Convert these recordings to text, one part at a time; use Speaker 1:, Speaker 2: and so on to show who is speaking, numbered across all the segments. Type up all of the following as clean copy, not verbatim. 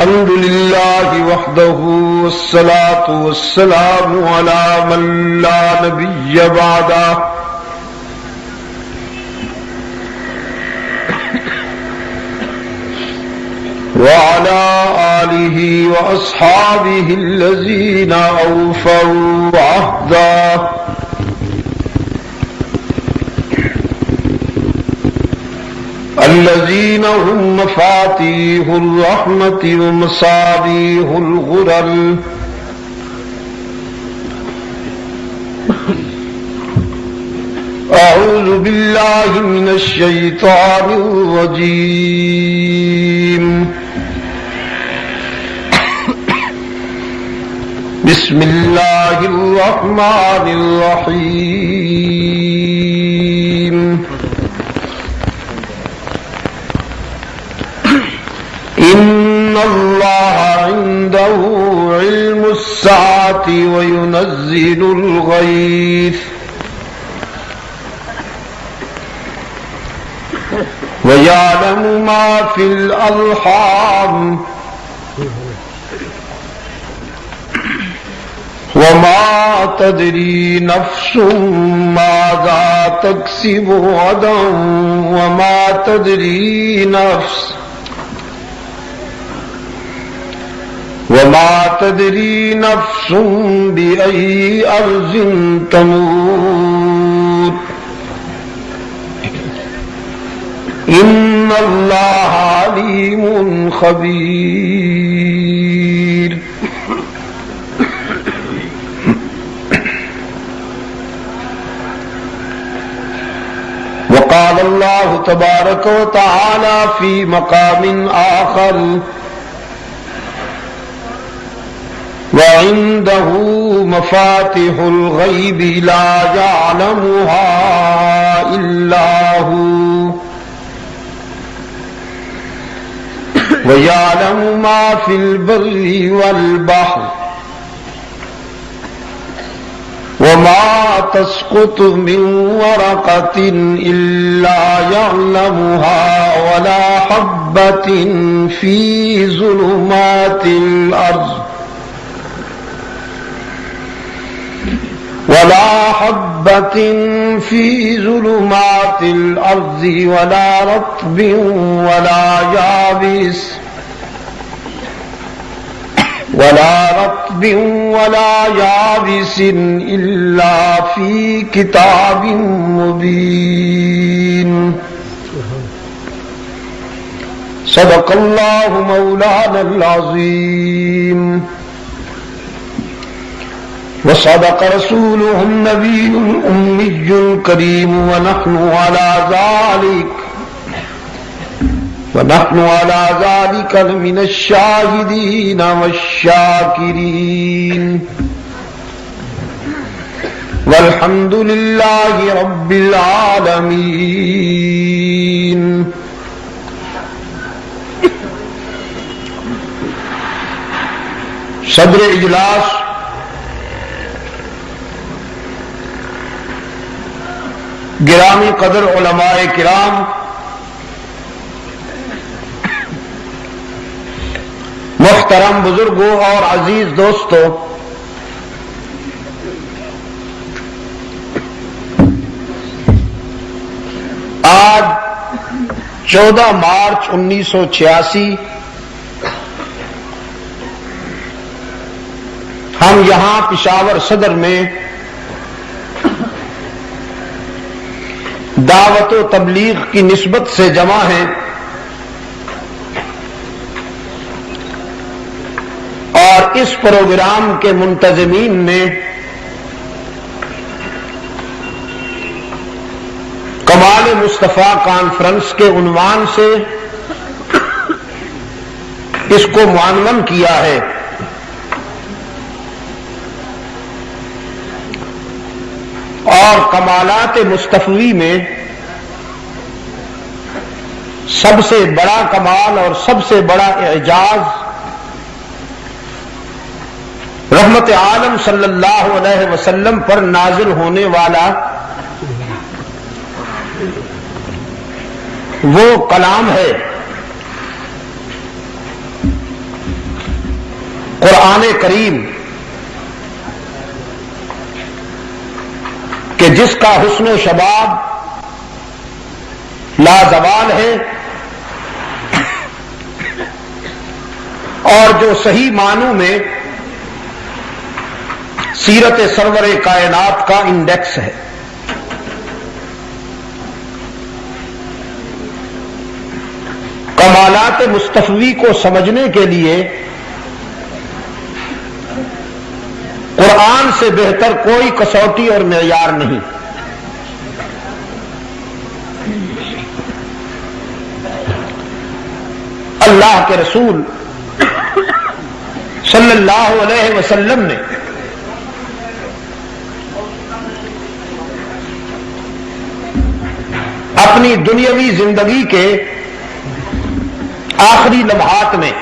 Speaker 1: الحمد لله وحده والصلاة والسلام على من لا نبي بعده وعلى آله وأصحابه الذين أوفوا عهده الذين هم مفاتيح الرحمة ومصابيح الغرر أعوذ بالله من الشيطان الرجيم بسم الله الرحمن الرحيم إن الله عنده علم الساعة وينزل الغيث ويعلم ما في الأرحام وما تدري نفس ماذا تكسب غدا وما تدري نفس بأي أرض تموت إن الله عليم خبير وقال الله تبارك وتعالى في مقام آخر وعنده مفاتح الغيب لا يعلمها إلا هو ويعلم ما في البر والبحر وما تسقط من ورقة إلا يعلمها ولا حبة في ظلمات الأرض ولا رطب ولا يابس إلا في كتاب مبين صدق الله مولانا العظيم وصدق رسوله النبي الأمي الكريم ونحن على ذلك من الشاهدين والشاكرين والحمد لله رب العالمين. صدر اجلاس گرامی قدر علماء کرام، محترم بزرگوں اور عزیز دوستوں، آج 14 مارچ 1986 ہم یہاں پشاور صدر میں دعوت و تبلیغ کی نسبت سے جمع ہیں اور اس پروگرام کے منتظمین نے کمال مصطفیٰ کانفرنس کے عنوان سے اس کو معنون کیا ہے. اور کمالات مصطفی میں سب سے بڑا کمال اور سب سے بڑا اعجاز رحمت عالم صلی اللہ علیہ وسلم پر نازل ہونے والا وہ کلام ہے قرآن کریم کہ جس کا حسن و شباب لازوال ہے اور جو صحیح معنوں میں سیرت سرور کائنات کا انڈیکس ہے. کمالات مصطفی کو سمجھنے کے لیے قرآن سے بہتر کوئی کسوٹی اور معیار نہیں. اللہ کے رسول صلی اللہ علیہ وسلم نے اپنی دنیاوی زندگی کے آخری لمحات میں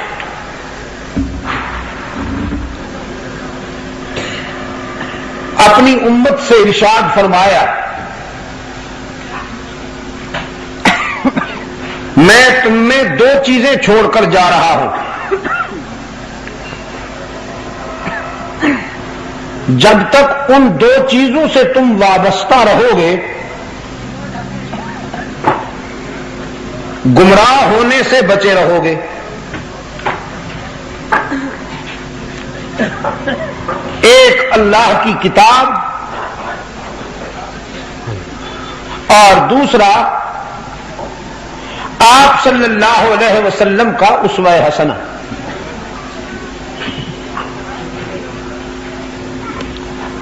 Speaker 1: اپنی امت سے ارشاد فرمایا میں تم میں دو چیزیں چھوڑ کر جا رہا ہوں. جب تک ان دو چیزوں سے تم وابستہ رہو گے گمراہ ہونے سے بچے رہو گے. ایک اللہ کی کتاب اور دوسرا آپ صلی اللہ علیہ وسلم کا اسوہ حسنہ.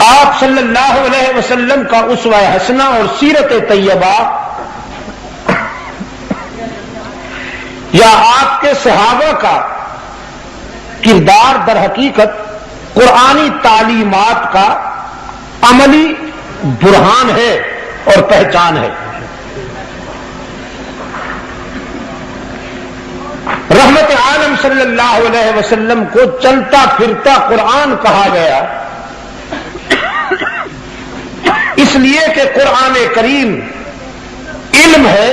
Speaker 1: آپ صلی اللہ علیہ وسلم کا اسوہ حسنہ اور سیرت طیبہ یا آپ کے صحابہ کا کردار در حقیقت قرآنی تعلیمات کا عملی برہان ہے اور پہچان ہے. رحمت عالم صلی اللہ علیہ وسلم کو چلتا پھرتا قرآن کہا گیا اس لیے کہ قرآن کریم علم ہے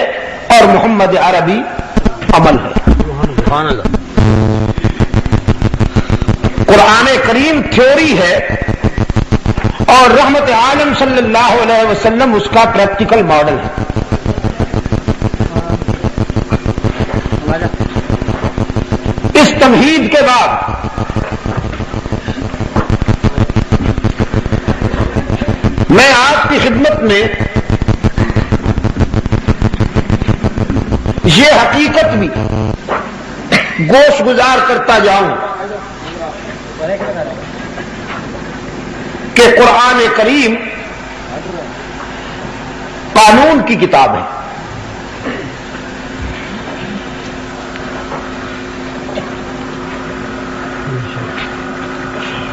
Speaker 1: اور محمد عربی عمل ہے. قرآن کریم تھیوری ہے اور رحمت عالم صلی اللہ علیہ وسلم اس کا پریکٹیکل ماڈل ہے. اس تمہید کے بعد میں آپ کی خدمت میں یہ حقیقت بھی گوش گزار کرتا جاؤں کہ قرآن کریم قانون کی کتاب ہے.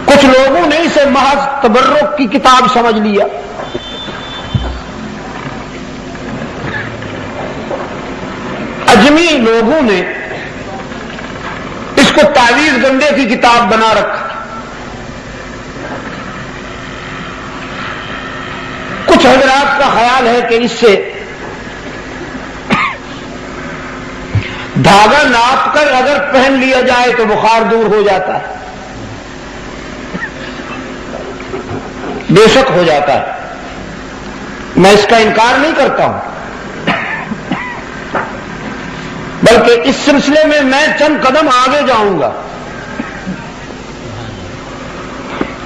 Speaker 1: کچھ لوگوں نے اسے محض تبرک کی کتاب سمجھ لیا. اجمی لوگوں نے اس کو تعویذ گنڈے کی کتاب بنا رکھا. کچھ حضرات کا خیال ہے کہ اس سے دھاگا ناپ کر اگر پہن لیا جائے تو بخار دور ہو جاتا ہے. بے شک ہو جاتا ہے, میں اس کا انکار نہیں کرتا ہوں, بلکہ اس سلسلے میں میں چند قدم آگے جاؤں گا.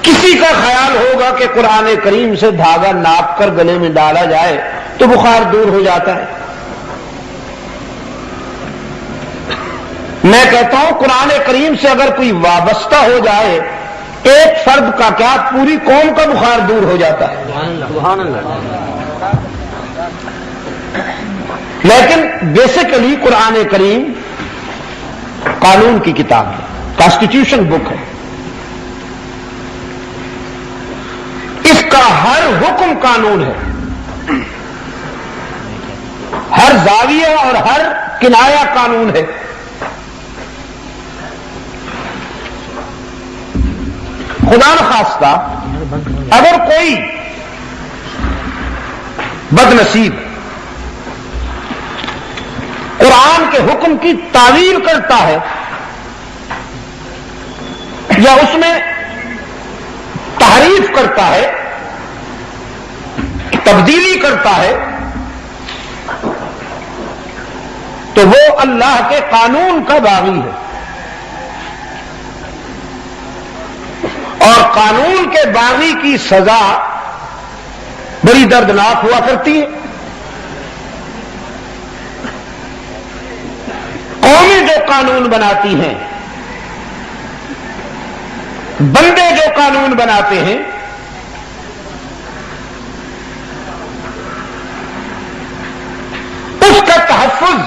Speaker 1: کسی کا خیال ہوگا کہ قرآن کریم سے دھاگا ناپ کر گلے میں ڈالا جائے تو بخار دور ہو جاتا ہے. میں کہتا ہوں قرآن کریم سے اگر کوئی وابستہ ہو جائے ایک فرد کا کیا پوری قوم کا بخار دور ہو جاتا ہے. سبحان اللہ. لیکن بیسیکلی قرآن کریم قانون کی کتاب ہے, کانسٹیٹیوشن بک ہے. اس کا ہر حکم قانون ہے, ہر زاویہ اور ہر کنایا قانون ہے. خدا نخواستہ اگر کوئی بد نصیب قرآن کے حکم کی تعویل کرتا ہے یا اس میں تحریف کرتا ہے، تبدیلی کرتا ہے، تو وہ اللہ کے قانون کا باغی ہے، اور قانون کے باغی کی سزا بڑی دردناک ہوا کرتی ہے۔ قومیں جو قانون بناتی ہیں، بندے جو قانون بناتے ہیں، اس کا تحفظ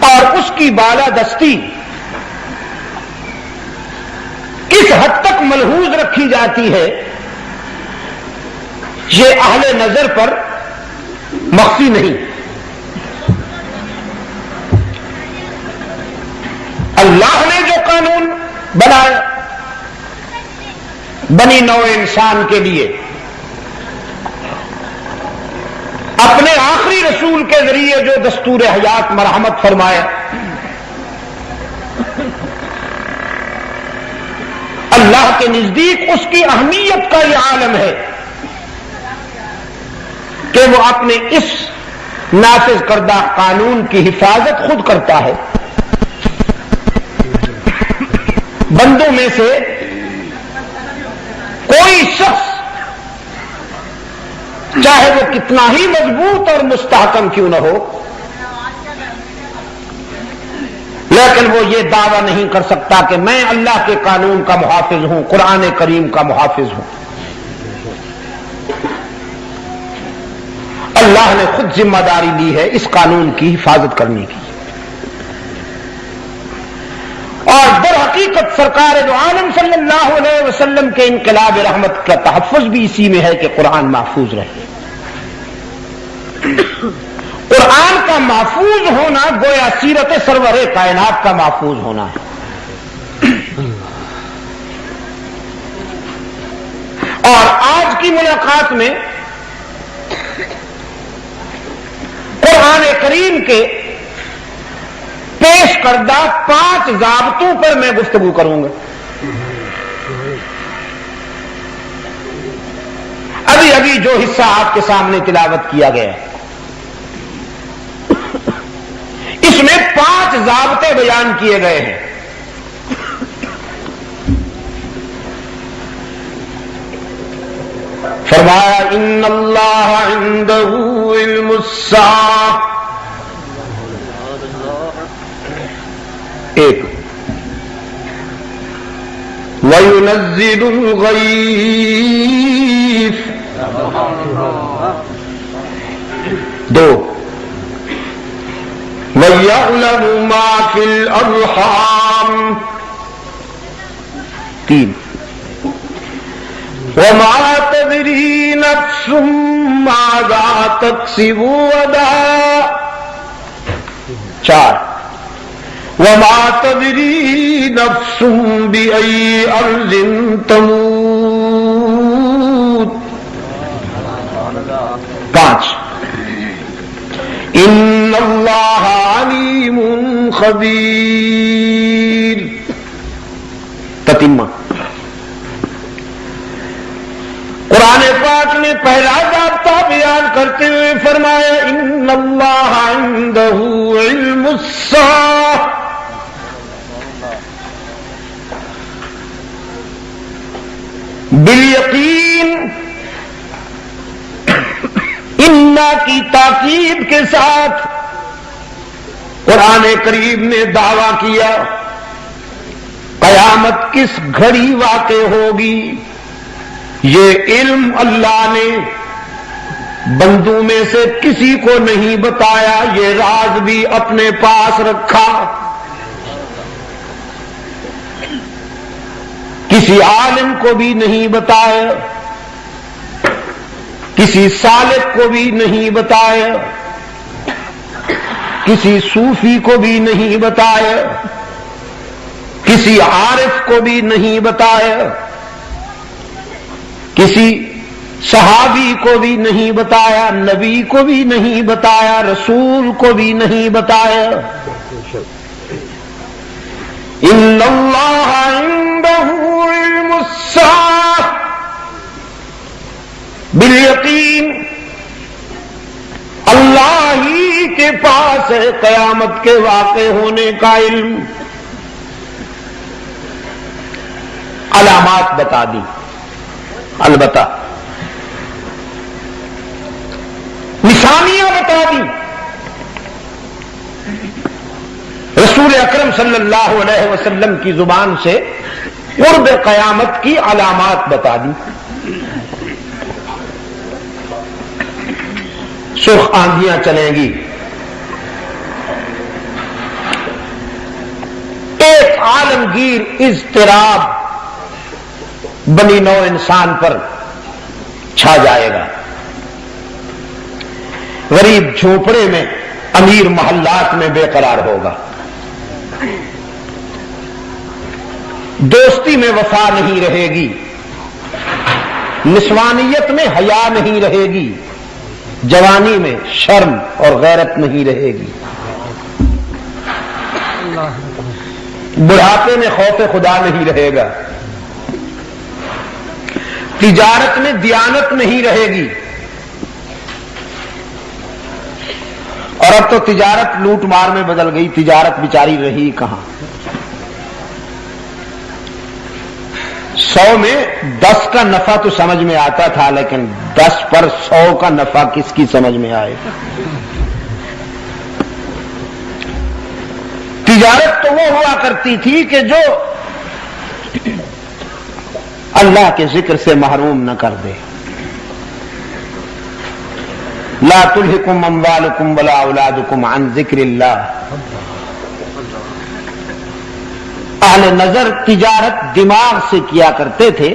Speaker 1: اور اس کی بالادستی کس حد تک ملحوظ رکھی جاتی ہے، یہ اہل نظر پر مخفی نہیں۔ اللہ نے جو قانون بنایا بنی نوع انسان کے لیے، اپنے آخری رسول کے ذریعے جو دستور حیات مرحمت فرمایا، اللہ کے نزدیک اس کی اہمیت کا یہ عالم ہے کہ وہ اپنے اس نافذ کردہ قانون کی حفاظت خود کرتا ہے۔ بندوں میں سے کوئی شخص چاہے وہ کتنا ہی مضبوط اور مستحکم کیوں نہ ہو، لیکن وہ یہ دعویٰ نہیں کر سکتا کہ میں اللہ کے قانون کا محافظ ہوں، قرآن کریم کا محافظ ہوں۔ اللہ نے خود ذمہ داری لی ہے اس قانون کی حفاظت کرنے کی، اور در حقیقت سرکار دو عالم صلی اللہ علیہ وسلم کے انقلاب رحمت کا تحفظ بھی اسی میں ہے کہ قرآن محفوظ رہے۔ قرآن کا محفوظ ہونا گویا سیرت سرور کائنات کا محفوظ ہونا ہے۔ اور آج کی ملاقات میں قرآن کریم کے پیش کردہ 5 ضابطوں پر میں گفتگو کروں گا۔ ابھی جو حصہ آپ کے سامنے تلاوت کیا گیا ہے، اس میں 5 ضابطے بیان کیے گئے ہیں۔ فرمایا ان اللہ عنده علم الساعۃ، ایک وَيُنَزِّلُ الْغَيْثَ، 2 وَيَعْلَمُ مَا فِي الْأَرْحَامِ، 3 وَمَا تَدْرِي نَفْسٌ مَاذَا تَكْسِبُ غَدًا، 4 وَمَا تَدْرِي نَفْسٌ بِأَيِّ أَرْضٍ تَمُوتُ، 5 إِنَّ اللَّهَ عَلِيمٌ خَبِيرٌ۔ تتمہ قرآن پاک نے پہلا ضابطہ بیان کرتے ہوئے فرمایا ان اللہ عنده علم الساعۃ، بالیقین انا کی تاکید کے ساتھ قرآن کریم نے دعویٰ کیا قیامت کس گھڑی واقع ہوگی، یہ علم اللہ نے بندوں میں سے کسی کو نہیں بتایا، یہ راز بھی اپنے پاس رکھا، کسی عالم کو بھی نہیں بتایا، کسی سالک کو بھی نہیں بتایا، کسی صوفی کو بھی نہیں بتایا، کسی عارف کو بھی نہیں بتایا، کسی صحابی کو بھی نہیں بتایا، نبی کو بھی نہیں بتایا، رسول کو بھی نہیں بتایا، ان اللہ عنده علم الساعة بالیقین، اللہ ہی کے پاس ہے قیامت کے واقع ہونے کا علم۔ علامات بتا دی، البتہ نشانیاں بتا دی، رسول اکرم صلی اللہ علیہ وسلم کی زبان سے قرب قیامت کی علامات بتا دی۔ سرخ آندھیاں چلیں گی، ایک عالمگیر اضطراب بنی نوع انسان پر چھا جائے گا، غریب جھونپڑے میں، امیر محلات میں بے قرار ہوگا، دوستی میں وفا نہیں رہے گی، نسوانیت میں حیا نہیں رہے گی، جوانی میں شرم اور غیرت نہیں رہے گی، بڑھاپے میں خوف خدا نہیں رہے گا، تجارت میں دیانت نہیں رہے گی، اور اب تو تجارت لوٹ مار میں بدل گئی، تجارت بیچاری رہی کہاں؟ 100 میں 10 کا نفع تو سمجھ میں آتا تھا، لیکن 10 پر 100 کا نفع کس کی سمجھ میں آئے؟ تجارت تو وہ ہوا کرتی تھی کہ جو اللہ کے ذکر سے محروم نہ کر دے۔ لا تلہکم اموالکم ولا اولادکم عن ذکر اللہ۔ اہل نظر تجارت دماغ سے کیا کرتے تھے،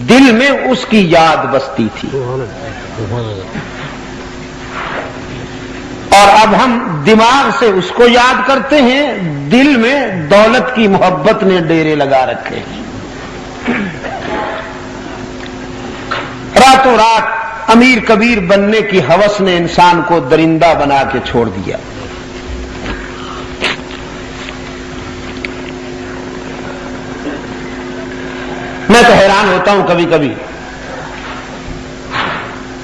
Speaker 1: دل میں اس کی یاد بستی تھی، اور اب ہم دماغ سے اس کو یاد کرتے ہیں، دل میں دولت کی محبت نے ڈیرے لگا رکھے ہیں۔ راتوں رات امیر کبیر بننے کی ہوس نے انسان کو درندہ بنا کے چھوڑ دیا۔ میں تو حیران ہوتا ہوں کبھی کبھی،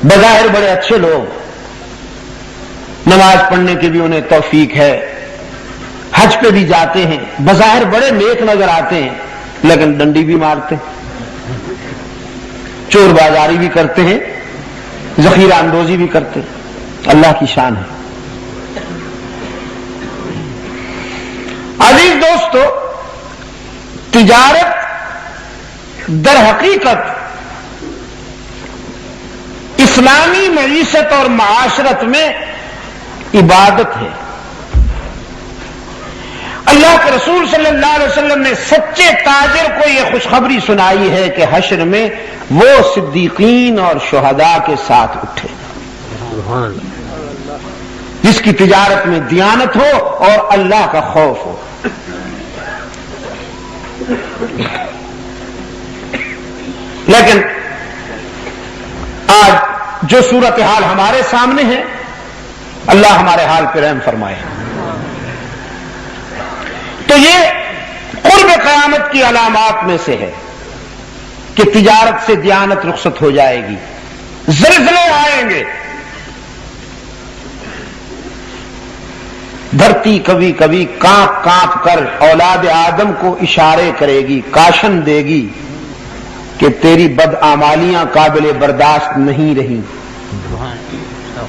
Speaker 1: بظاہر بڑے اچھے لوگ، نماز پڑھنے کی بھی انہیں توفیق ہے، حج پہ بھی جاتے ہیں، بظاہر بڑے نیک نظر آتے ہیں، لیکن ڈنڈی بھی مارتے ہیں، چور بازاری بھی کرتے ہیں، ذخیرہ اندوزی بھی کرتے ہیں۔ اللہ کی شان ہے۔ عزیز دوستو، تجارت در حقیقت اسلامی معیشت اور معاشرت میں عبادت ہے۔ اللہ کے رسول صلی اللہ علیہ وسلم نے سچے تاجر کو یہ خوشخبری سنائی ہے کہ حشر میں وہ صدیقین اور شہداء کے ساتھ اٹھے گا جس کی تجارت میں دیانت ہو اور اللہ کا خوف ہو۔ لیکن آج جو صورتحال ہمارے سامنے ہے، اللہ ہمارے حال پہ رحم فرمائے۔ تو یہ قرب قیامت کی علامات میں سے ہے کہ تجارت سے دیانت رخصت ہو جائے گی، زلزلے آئیں گے، دھرتی کبھی کبھی کانپ کانپ کر اولاد آدم کو اشارے کرے گی، کاشن دے گی کہ تیری بدعمالیاں قابل برداشت نہیں رہی،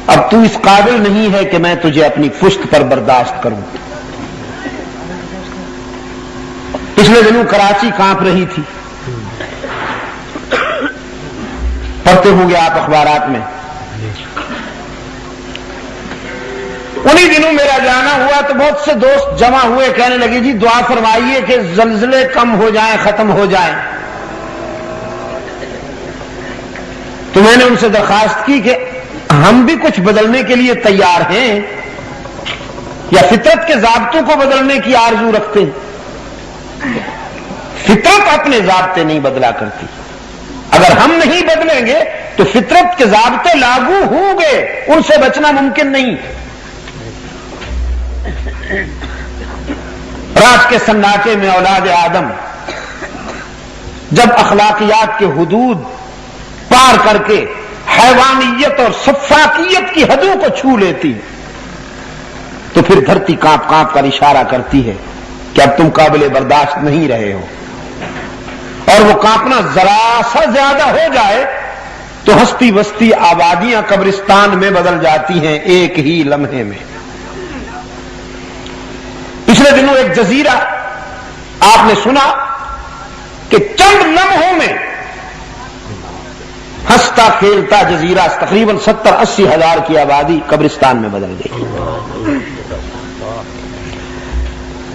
Speaker 1: اب تو اس قابل نہیں ہے کہ میں تجھے اپنی پشت پر برداشت کروں۔ پچھلے دنوں کراچی کانپ رہی تھی، پڑھتے ہوں گے آپ اخبارات میں۔ انہی دنوں میرا جانا ہوا تو بہت سے دوست جمع ہوئے، کہنے لگے جی دعا فرمائیے کہ زلزلے کم ہو جائیں، ختم ہو جائیں۔ تو میں نے ان سے درخواست کی کہ ہم بھی کچھ بدلنے کے لیے تیار ہیں یا فطرت کے ضابطوں کو بدلنے کی آرزو رکھتے ہیں؟ فطرت اپنے ضابطے نہیں بدلا کرتی، اگر ہم نہیں بدلیں گے تو فطرت کے ضابطے لاگو ہوں گے، ان سے بچنا ممکن نہیں۔ رات کے سناٹے میں اولاد آدم جب اخلاقیات کے حدود پار کر کے حیوانیت اور سفاکیت کی حدوں کو چھو لیتی ہے تو پھر دھرتی کانپ کانپ کر اشارہ کرتی ہے کہ اب تم قابل برداشت نہیں رہے ہو، اور وہ کانپنا ذرا سا زیادہ ہو جائے تو ہستی بستی آبادیاں قبرستان میں بدل جاتی ہیں ایک ہی لمحے میں۔ پچھلے دنوں ایک جزیرہ آپ نے سنا کہ چند لمحوں میں ہنستا کھیلتا جزیرہ تقریباً 70-80 ہزار کی آبادی قبرستان میں بدل گئی۔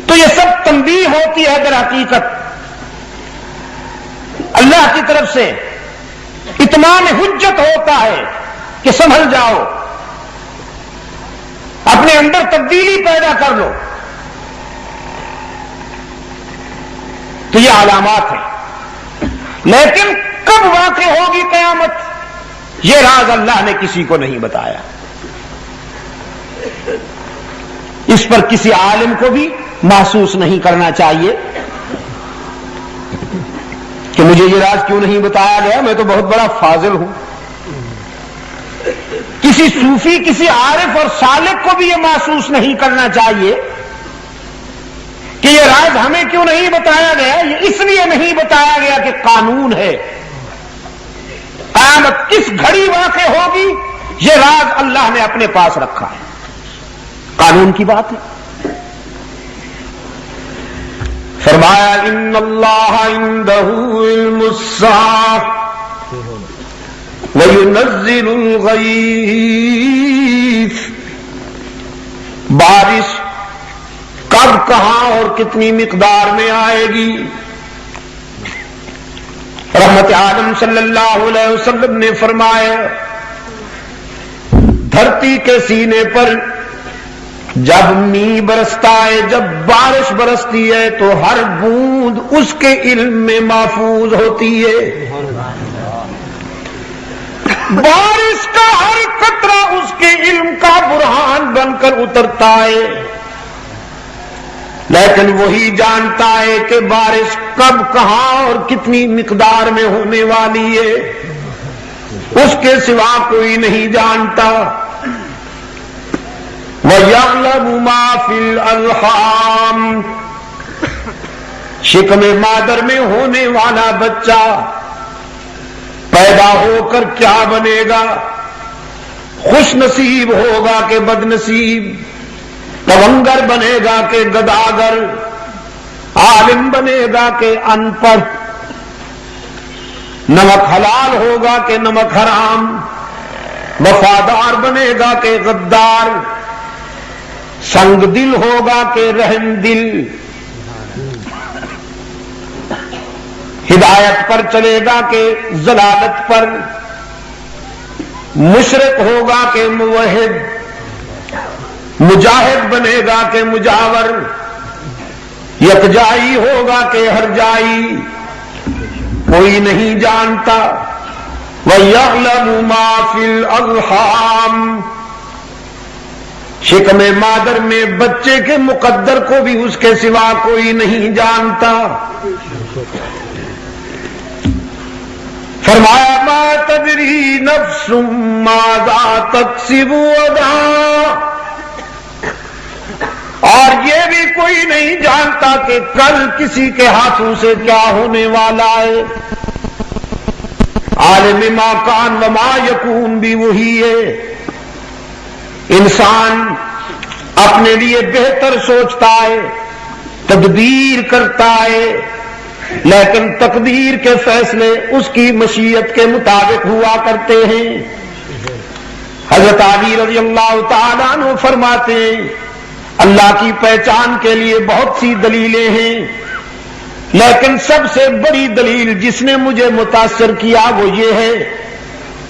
Speaker 1: تو یہ سب تنبیہ ہوتی ہے در حقیقت اللہ کی طرف سے اتمام حجت ہوتا ہے کہ سنبھل جاؤ، اپنے اندر تبدیلی پیدا کر لو۔ تو یہ علامات ہیں، لیکن کب واقع ہوگی قیامت یہ راز اللہ نے کسی کو نہیں بتایا۔ اس پر کسی عالم کو بھی محسوس نہیں کرنا چاہیے کہ مجھے یہ راز کیوں نہیں بتایا گیا، میں تو بہت بڑا فاضل ہوں۔ کسی صوفی، کسی عارف اور سالک کو بھی یہ محسوس نہیں کرنا چاہیے کہ یہ راز ہمیں کیوں نہیں بتایا گیا۔ یہ اس لیے نہیں بتایا گیا کہ قانون ہے، قیامت کس گھڑی واقع ہوگی یہ راز اللہ نے اپنے پاس رکھا ہے، قانون کی بات ہے۔ فرمایا ان اللہ عنده علم الساعة وينزل الغیث، بارش کب، کہاں اور کتنی مقدار میں آئے گی۔ رحمت عالم صلی اللہ علیہ وسلم نے فرمایا دھرتی کے سینے پر جب می برستا ہے، جب بارش برستی ہے تو ہر بوند اس کے علم میں محفوظ ہوتی ہے، بارش کا ہر قطرہ اس کے علم کا برہان بن کر اترتا ہے، لیکن وہی جانتا ہے کہ بارش کب، کہاں اور کتنی مقدار میں ہونے والی ہے، اس کے سوا کوئی نہیں جانتا۔ وَيَعْلَمُ مَا فِي الْأَرْحَامِ، شکم مادر میں ہونے والا بچہ پیدا ہو کر کیا بنے گا، خوش نصیب ہوگا کہ بد نصیب، تونگر بنے گا کہ گداگر، عالم بنے گا کہ ان پڑھ، نمک حلال ہوگا کہ نمک حرام، وفادار بنے گا کہ غدار، سنگ دل ہوگا کہ رحم دل، ہدایت پر چلے گا کہ ضلالت پر، مشرک ہوگا کہ موحد، مجاہد بنے گا کہ مجاور، یکجائی ہوگا کہ ہرجائی، کوئی نہیں جانتا۔ وَيَعْلَمُ مَا فِي الْأَرْحَامِ، شکم مادر میں بچے کے مقدر کو بھی اس کے سوا کوئی نہیں جانتا۔ فرمایا ما تدری نفس ماذا تکسب غدا، اور یہ بھی کوئی نہیں جانتا کہ کل کسی کے ہاتھوں سے کیا ہونے والا ہے۔ عالم ما کان و ما یکون بھی وہی ہے۔ انسان اپنے لیے بہتر سوچتا ہے، تدبیر کرتا ہے، لیکن تقدیر کے فیصلے اس کی مشیت کے مطابق ہوا کرتے ہیں۔ حضرت علی رضی اللہ تعالیٰ عنہ فرماتے ہیں اللہ کی پہچان کے لیے بہت سی دلیلیں ہیں، لیکن سب سے بڑی دلیل جس نے مجھے متاثر کیا وہ یہ ہے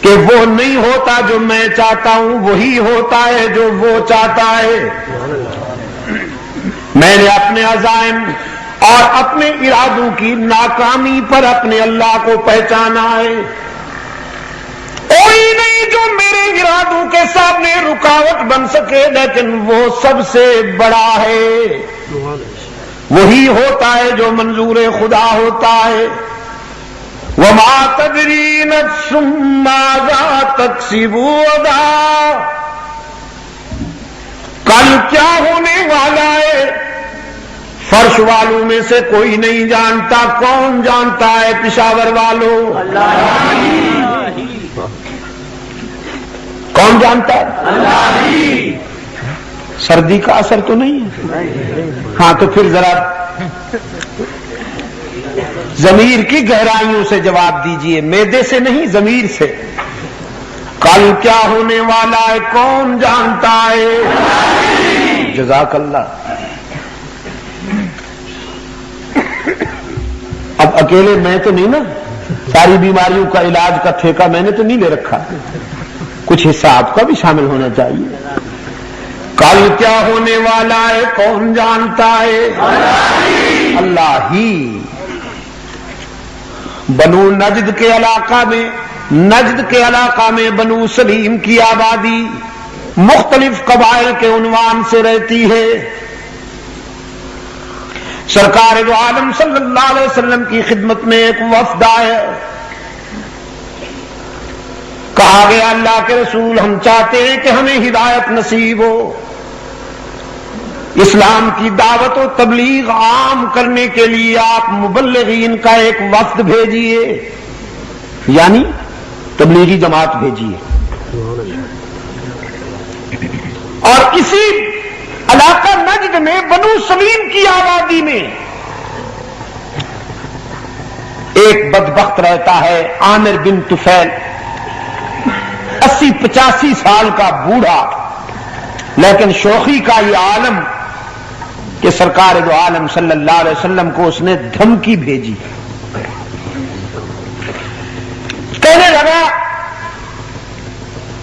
Speaker 1: کہ وہ نہیں ہوتا جو میں چاہتا ہوں، وہی ہوتا ہے جو وہ چاہتا ہے۔ میں نے اپنے عزائم اور اپنے ارادوں کی ناکامی پر اپنے اللہ کو پہچانا ہے۔ کوئی نہیں جو میرے ارادوں کے سامنے رکاوٹ بن سکے، لیکن وہ سب سے بڑا ہے۔ وہی ہوتا ہے جو منظور خدا ہوتا ہے. وما تدری نفس ماذا تکسب غدا. کل کیا ہونے والا ہے فرش والوں میں سے کوئی نہیں جانتا. کون جانتا ہے پشاور والوں؟ اللہ. کون جانتا ہے؟ اللہ. سردی کا اثر تو نہیں ہے؟ ہاں تو پھر ذرا ضمیر کی گہرائیوں سے جواب دیجئے، معدے سے نہیں ضمیر سے. کل کیا ہونے والا ہے کون جانتا ہے؟ جزاک اللہ. اب اکیلے میں تو نہیں نا، ساری بیماریوں کا علاج کا ٹھیکہ میں نے تو نہیں لے رکھا، کچھ حصہ آپ کا بھی شامل ہونا چاہیے. کل کیا ہونے والا ہے کون جانتا ہے؟ اللہ ہی. بنو نجد کے علاقہ میں بنو سلیم کی آبادی مختلف قبائل کے عنوان سے رہتی ہے. سرکار دو عالم صلی اللہ علیہ وسلم کی خدمت میں ایک وفد آیا. کہا گیا اللہ کے رسول ہم چاہتے ہیں کہ ہمیں ہدایت نصیب ہو، اسلام کی دعوت و تبلیغ عام کرنے کے لیے آپ مبلغین کا ایک وفد بھیجیے، یعنی تبلیغی جماعت بھیجیے. اور اسی علاقہ نجد میں بنو سلیم کی آبادی میں ایک بدبخت رہتا ہے عامر بن طفیل، 80-85 سال کا بوڑھا، لیکن شوخی کا یہ عالم کہ سرکار دو عالم صلی اللہ علیہ وسلم کو اس نے دھمکی بھیجی. کہنے لگا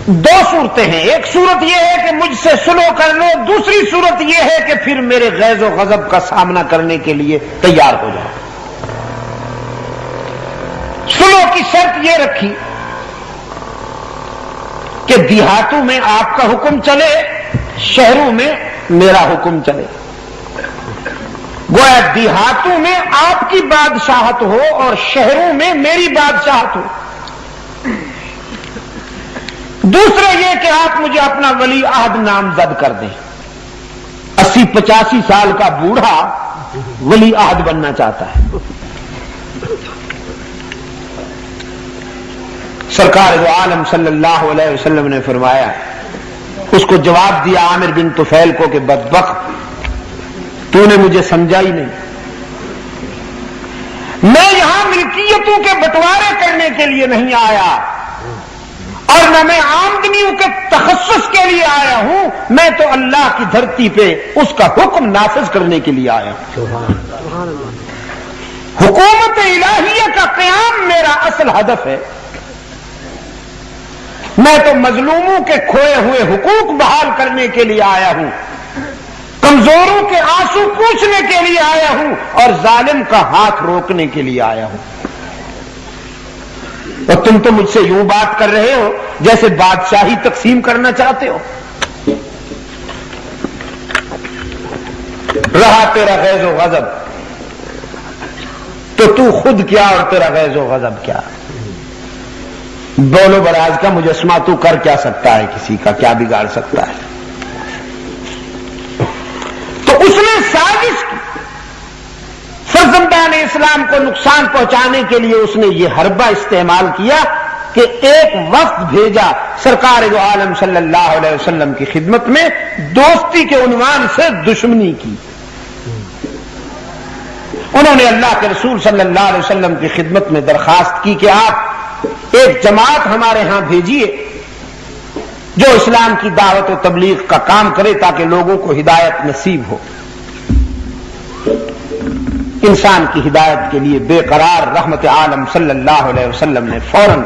Speaker 1: دو صورتیں ہیں، ایک صورت یہ ہے کہ مجھ سے سلو کر لو، دوسری صورت یہ ہے کہ پھر میرے غیظ و غضب کا سامنا کرنے کے لیے تیار ہو جاؤ. سلو کی شرط یہ رکھی کہ دیہاتوں میں آپ کا حکم چلے، شہروں میں میرا حکم چلے. گویا دیہاتوں میں آپ کی بادشاہت ہو اور شہروں میں میری بادشاہت ہو. دوسرا یہ کہ آپ مجھے اپنا ولی عہد نامزد کر دیں. 80-85 سال کا بوڑھا ولی عہد بننا چاہتا ہے. سرکار دو عالم صلی اللہ علیہ وسلم نے فرمایا، اس کو جواب دیا عامر بن طفیل کو کہ بدبخت تو نے مجھے سمجھا ہی نہیں. میں یہاں ملکیتوں کے بٹوارے کرنے کے لیے نہیں آیا اور نہ میں آمدنیوں کے تخصص کے لیے آیا ہوں، میں تو اللہ کی دھرتی پہ اس کا حکم نافذ کرنے کے لیے آیا ہوں. حکومت الہیہ کا قیام میرا اصل ہدف ہے. میں تو مظلوموں کے کھوئے ہوئے حقوق بحال کرنے کے لیے آیا ہوں، کمزوروں کے آنسو پوچھنے کے لیے آیا ہوں اور ظالم کا ہاتھ روکنے کے لیے آیا ہوں. اور تم تو مجھ سے یوں بات کر رہے ہو جیسے بادشاہی تقسیم کرنا چاہتے ہو. رہا تیرا غیظ و غضب تو خود کیا اور تیرا غیظ و غضب کیا. بولو براز کا مجسمہ تو کر کیا سکتا ہے، کسی کا کیا بگاڑ سکتا ہے. تو اس نے سازش کی، فرزندان اسلام کو نقصان پہنچانے کے لیے اس نے یہ حربہ استعمال کیا کہ ایک وفد بھیجا سرکار دو عالم صلی اللہ علیہ وسلم کی خدمت میں، دوستی کے عنوان سے دشمنی کی. انہوں نے اللہ کے رسول صلی اللہ علیہ وسلم کی خدمت میں درخواست کی کہ آپ ایک جماعت ہمارے ہاں بھیجیے جو اسلام کی دعوت و تبلیغ کا کام کرے تاکہ لوگوں کو ہدایت نصیب ہو. انسان کی ہدایت کے لیے بے قرار رحمت عالم صلی اللہ علیہ وسلم نے فوراً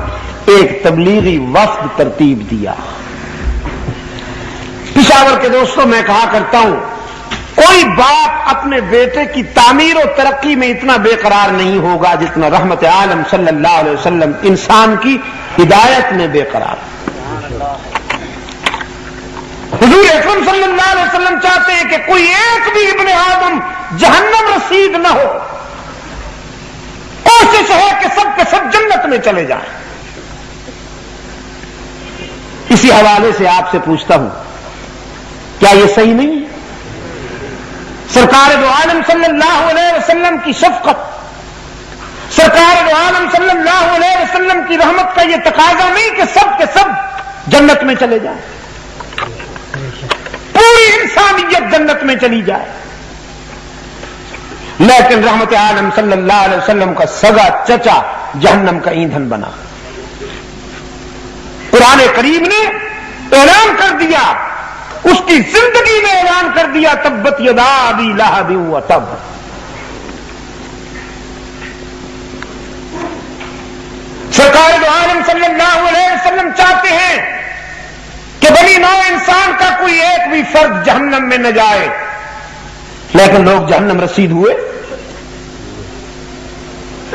Speaker 1: ایک تبلیغی وفد ترتیب دیا. پشاور کے دوستوں میں کہا کرتا ہوں، کوئی باپ اپنے بیٹے کی تعمیر و ترقی میں اتنا بے قرار نہیں ہوگا جتنا رحمت عالم صلی اللہ علیہ وسلم انسان کی ہدایت میں بے قرار. حضور اکرم صلی اللہ علیہ وسلم چاہتے ہیں کہ کوئی ایک بھی ابن آدم جہنم نصیب نہ ہو، کوشش ہے کہ سب کے سب جنت میں چلے جائیں۔ اسی حوالے سے آپ سے پوچھتا ہوں، کیا یہ صحیح نہیں ہے؟ سرکار دو عالم صلی اللہ علیہ وسلم کی شفقت، سرکار دو عالم صلی اللہ علیہ وسلم کی رحمت کا یہ تقاضا نہیں کہ سب کے سب جنت میں چلے جائیں، پوری انسانیت جنت میں چلی جائے، لیکن رحمت عالم صلی اللہ علیہ وسلم کا سگا چچا جہنم کا ایندھن بنا۔ قرآن کریم نے اعلان کر دیا، اس کی زندگی میں اعلان کر دیا، تبت یدا ابی لہب وتب۔ سرکار دو عالم صلی اللہ علیہ وسلم چاہتے ہیں کہ بنی نوع انسان کا کوئی ایک بھی فرد جہنم میں نہ جائے، لیکن لوگ جہنم رسید ہوئے،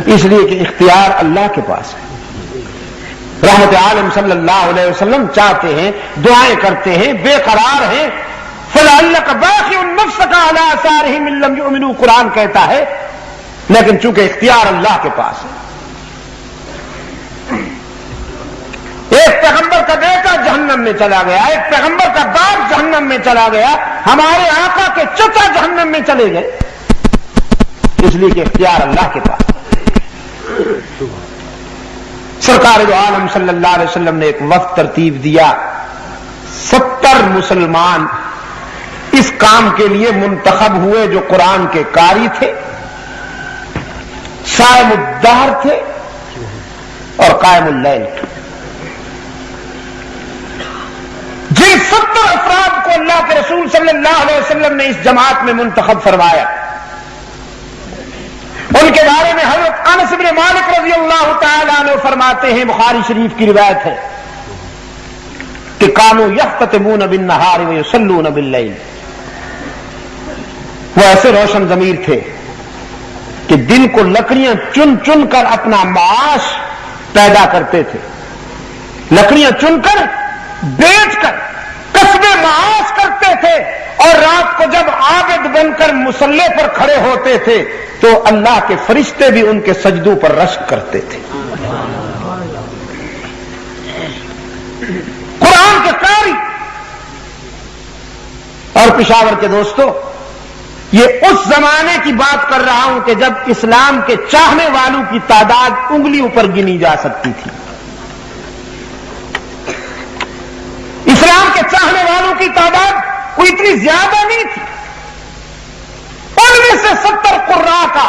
Speaker 1: اس لیے کہ اختیار اللہ کے پاس ہے۔ رحمت عالم صلی اللہ علیہ وسلم چاہتے ہیں، دعائیں کرتے ہیں، بے قرار ہیں، فَلَعَلَّكَ بَاخِعٌ نَفْسَكَ عَلَىٰ آثَارِهِمْ إِن لَّمْ يُؤْمِنُوا، قرآن کہتا ہے، لیکن چونکہ اختیار اللہ کے پاس ہے۔ ایک پیغمبر کا بیٹا جہنم میں چلا گیا، ایک پیغمبر کا باپ جہنم میں چلا گیا، ہمارے آقا کے چچا جہنم میں چلے گئے، اس لیے کہ اختیار اللہ کے پاس۔ سرکار دو عالم صلی اللہ علیہ وسلم نے ایک وقت ترتیب دیا، 70 مسلمان اس کام کے لیے منتخب ہوئے جو قرآن کے قاری تھے، صائم الدہر تھے اور قائم اللیل تھے۔ جن 70 افراد کو اللہ کے رسول صلی اللہ علیہ وسلم نے اس جماعت میں منتخب فرمایا، ان کے بارے میں حضرت انس بن مالک رضی اللہ تعالیٰ عنہ فرماتے ہیں، بخاری شریف کی روایت ہے کہ کانوا یختتمون بالنہار ویصلون باللیل، وہ ایسے روشن ضمیر تھے کہ دن کو لکڑیاں چن چن کر اپنا معاش پیدا کرتے تھے، لکڑیاں چن کر بیچ کر کسب معاش کرتے تھے، اور رات کو جب عابد بن کر مصلی پر کھڑے ہوتے تھے تو اللہ کے فرشتے بھی ان کے سجدوں پر رشک کرتے تھے۔ قرآن کے قاری اور پشاور کے دوستو، یہ اس زمانے کی بات کر رہا ہوں کہ جب اسلام کے چاہنے والوں کی تعداد انگلیوں پر گنی جا سکتی تھی۔ اسلام کے چاہنے والوں کی تعداد کوئی اتنی زیادہ نہیں تھی، ان میں سے 70 قراء کا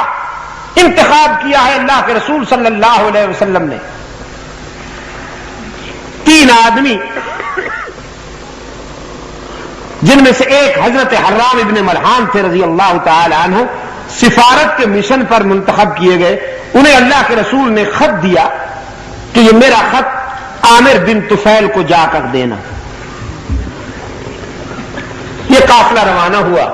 Speaker 1: انتخاب کیا ہے اللہ کے رسول صلی اللہ علیہ وسلم نے۔ 3 آدمی، جن میں سے ایک حضرت حرام ابن ملحان تھے رضی اللہ تعالی عنہ، سفارت کے مشن پر منتخب کیے گئے، انہیں اللہ کے رسول نے خط دیا کہ یہ میرا خط عامر بن طفیل کو جا کر دینا۔ یہ قافلہ روانہ ہوا،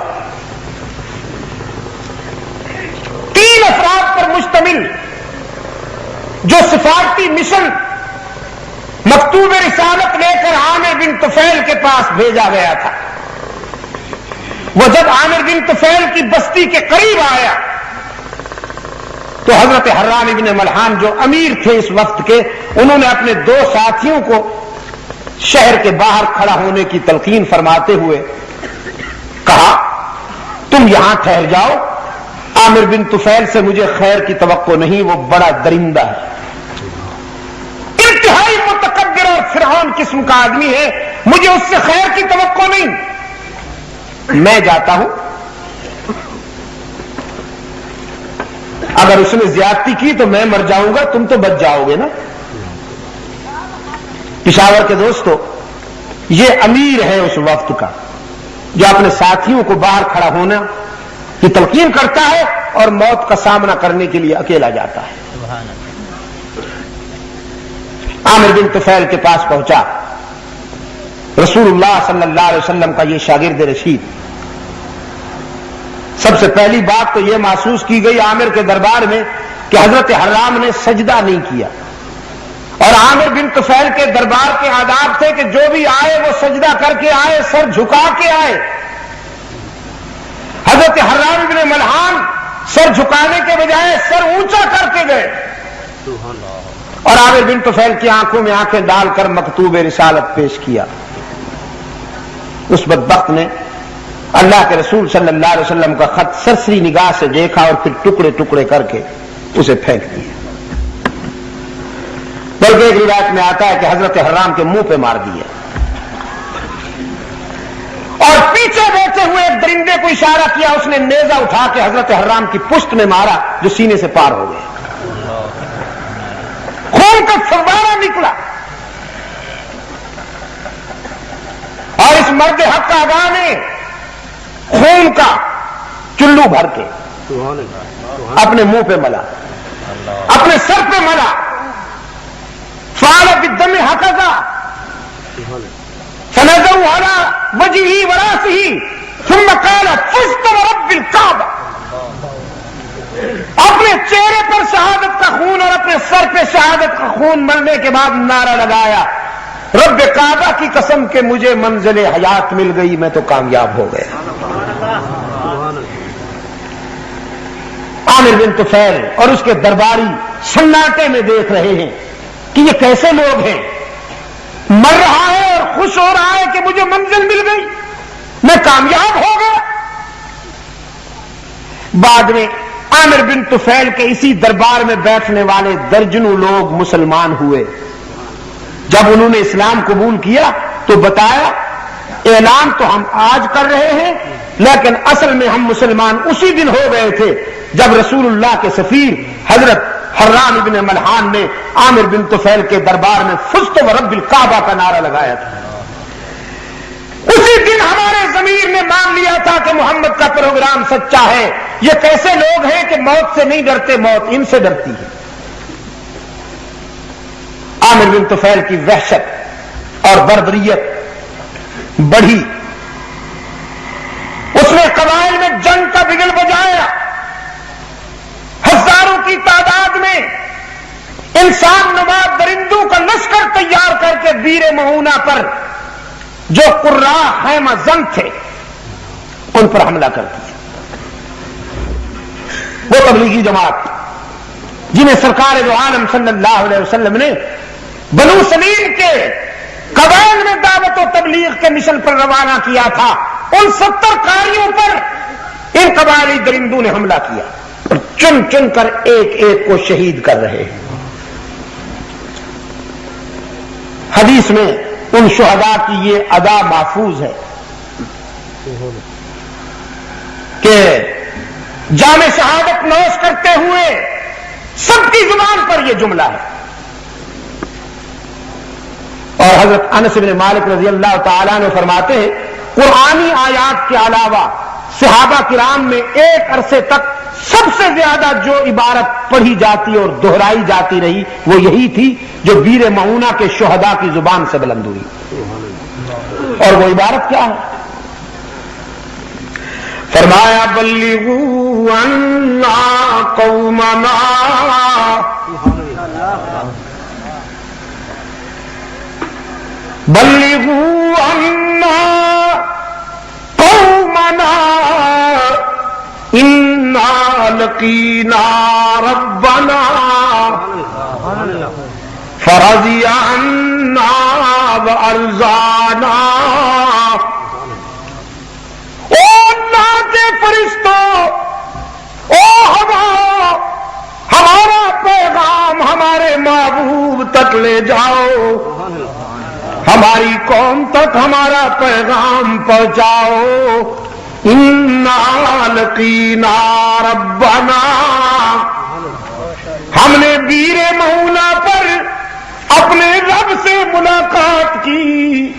Speaker 1: 3 افراد پر مشتمل جو سفارتی مشن مکتوب رسالت لے کر عامر بن طفیل کے پاس بھیجا گیا تھا، وہ جب عامر بن طفیل کی بستی کے قریب آیا تو حضرت حرام ابن ملحان جو امیر تھے اس وقت کے، انہوں نے اپنے 2 ساتھیوں کو شہر کے باہر کھڑا ہونے کی تلقین فرماتے ہوئے کہا، تم یہاں ٹھہر جاؤ، عامر بن طفیل سے مجھے خیر کی توقع نہیں، وہ بڑا درندہ ہے، انتہائی متکبر اور فرعون قسم کا آدمی ہے، مجھے اس سے خیر کی توقع نہیں، میں جاتا ہوں، اگر اس نے زیادتی کی تو میں مر جاؤں گا، تم تو بچ جاؤ گے نا۔ پشاور کے دوستو، یہ امیر ہے اس وقت کا جو اپنے ساتھیوں کو باہر کھڑا ہونا کی تلقین کرتا ہے اور موت کا سامنا کرنے کے لیے اکیلا جاتا ہے۔ عامر بن طفیل کے پاس پہنچا، رسول اللہ صلی اللہ علیہ وسلم کا یہ شاگرد رشید۔ سب سے پہلی بات تو یہ محسوس کی گئی عامر کے دربار میں کہ حضرت حرام نے سجدہ نہیں کیا، اور عامر بن طفیل کے دربار کے آداب تھے کہ جو بھی آئے وہ سجدہ کر کے آئے، سر جھکا کے آئے۔ حضرت حرام بن ملحان سر جھکانے کے بجائے سر اونچا کر کے گئے اور عامر بن طفیل کی آنکھوں میں آنکھیں ڈال کر مکتوب رسالت پیش کیا. اس بدبخت نے اللہ کے رسول صلی اللہ علیہ وسلم کا خط سرسری نگاہ سے دیکھا اور پھر ٹکڑے ٹکڑے کر کے اسے پھینک دیا. بلکہ ایک روایت میں آتا ہے کہ حضرت حرام کے منہ پہ مار دیا اور پیچھے بیٹھے ہوئے ایک درندے کو اشارہ کیا, اس نے نیزہ اٹھا کے حضرت حرام کی پشت میں مارا جو سینے سے پار ہو گیا, خون کا فوارہ نکلا. اور اس مرد حق آگاہ نے خون کا چلو بھر کے اپنے منہ پہ ملا, اپنے سر پہ ملا. فعل بالدم هكذا فنزعوا على وجهه وراسه ثم قال فزت ورب الكعبة. اپنے چہرے پر شہادت کا خون اور اپنے سر پہ شہادت کا خون ملنے کے بعد نعرہ لگایا, رب کعبہ کی قسم کہ مجھے منزل حیات مل گئی, میں تو کامیاب ہو گیا. عامر بن طفیل اور اس کے درباری سناٹے میں دیکھ رہے ہیں کہ یہ کیسے لوگ ہیں, مر رہا ہے اور خوش ہو رہا ہے کہ مجھے منزل مل گئی, میں کامیاب ہو گیا. بعد میں عامر بن طفیل کے اسی دربار میں بیٹھنے والے درجنوں لوگ مسلمان ہوئے. جب انہوں نے اسلام قبول کیا تو بتایا اعلان تو ہم آج کر رہے ہیں, لیکن اصل میں ہم مسلمان اسی دن ہو گئے تھے جب رسول اللہ کے سفیر حضرت حرام ابن ملحان نے عامر بن طفیل کے دربار میں فزت ورب الکعبہ کا نعرہ لگایا تھا. اسی دن ہمارے ضمیر نے مان لیا تھا کہ محمد کا پروگرام سچا ہے. یہ کیسے لوگ ہیں کہ موت سے نہیں ڈرتے, موت ان سے ڈرتی ہے. عامر بن طفیل کی وحشت اور بربریت بڑھی. اس نے قبائل میں جنگ کا بگل بجایا, ہزاروں کی تعداد میں انسان نما درندوں کا لشکر تیار کر کے بیر مہونہ پر جو قراء خیمہ زن تھے ان پر حملہ کر دیا. وہ تبلیغی جماعت جنہیں سرکار دو عالم صلی اللہ علیہ وسلم نے بنو سلیم کے قبائل میں دعوت و تبلیغ کے مشن پر روانہ کیا تھا, ان 70 قاریوں پر ان قبائلی درندوں نے حملہ کیا اور چن چن کر ایک ایک کو شہید کر رہے ہیں. حدیث میں ان شہداء کی یہ ادا محفوظ ہے کہ جام شہادت نوش کرتے ہوئے سب کی زبان پر یہ جملہ ہے. اور حضرت انس بن مالک رضی اللہ تعالیٰ عنہ فرماتے ہیں قرآنی آیات کے علاوہ صحابہ کرام میں ایک عرصے تک سب سے زیادہ جو عبارت پڑھی جاتی اور دہرائی جاتی رہی وہ یہی تھی جو بیر معونہ کے شہداء کی زبان سے بلند ہوئی. اور وہ عبارت کیا ہے؟ فرمایا بلغوا عنا قومنا, بلغوا عنا قومنا انا لقینا ربنا فرضی عنا وارضانا. او اللہ کے فرشتوں, او ہمارا پیغام ہمارے محبوب تک لے جاؤ, ہماری قوم تک ہمارا پیغام پہنچاؤ. انا لقینا ربنا, ہم نے بیر معونہ پر اپنے رب سے ملاقات کی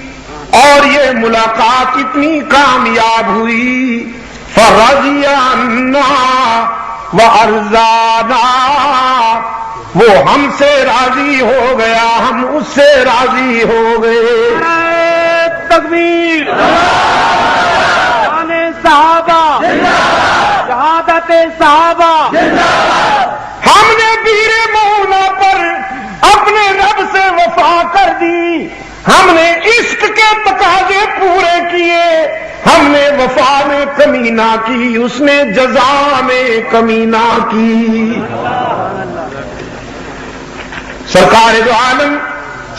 Speaker 1: اور یہ ملاقات اتنی کامیاب ہوئی. فرضی عنا وارضانا, وہ ہم سے راضی ہو گیا, ہم اس سے راضی ہو گئے. تکبیر, صحابہ, شہادت صحابہ. ہم نے بیر معونہ پر اپنے رب سے وفا کر دی, ہم نے عشق کے تقاضے پورے کیے, ہم نے وفا میں کمی نہ کی، اس نے جزا میں کمی نہ کی۔ سرکار دو عالم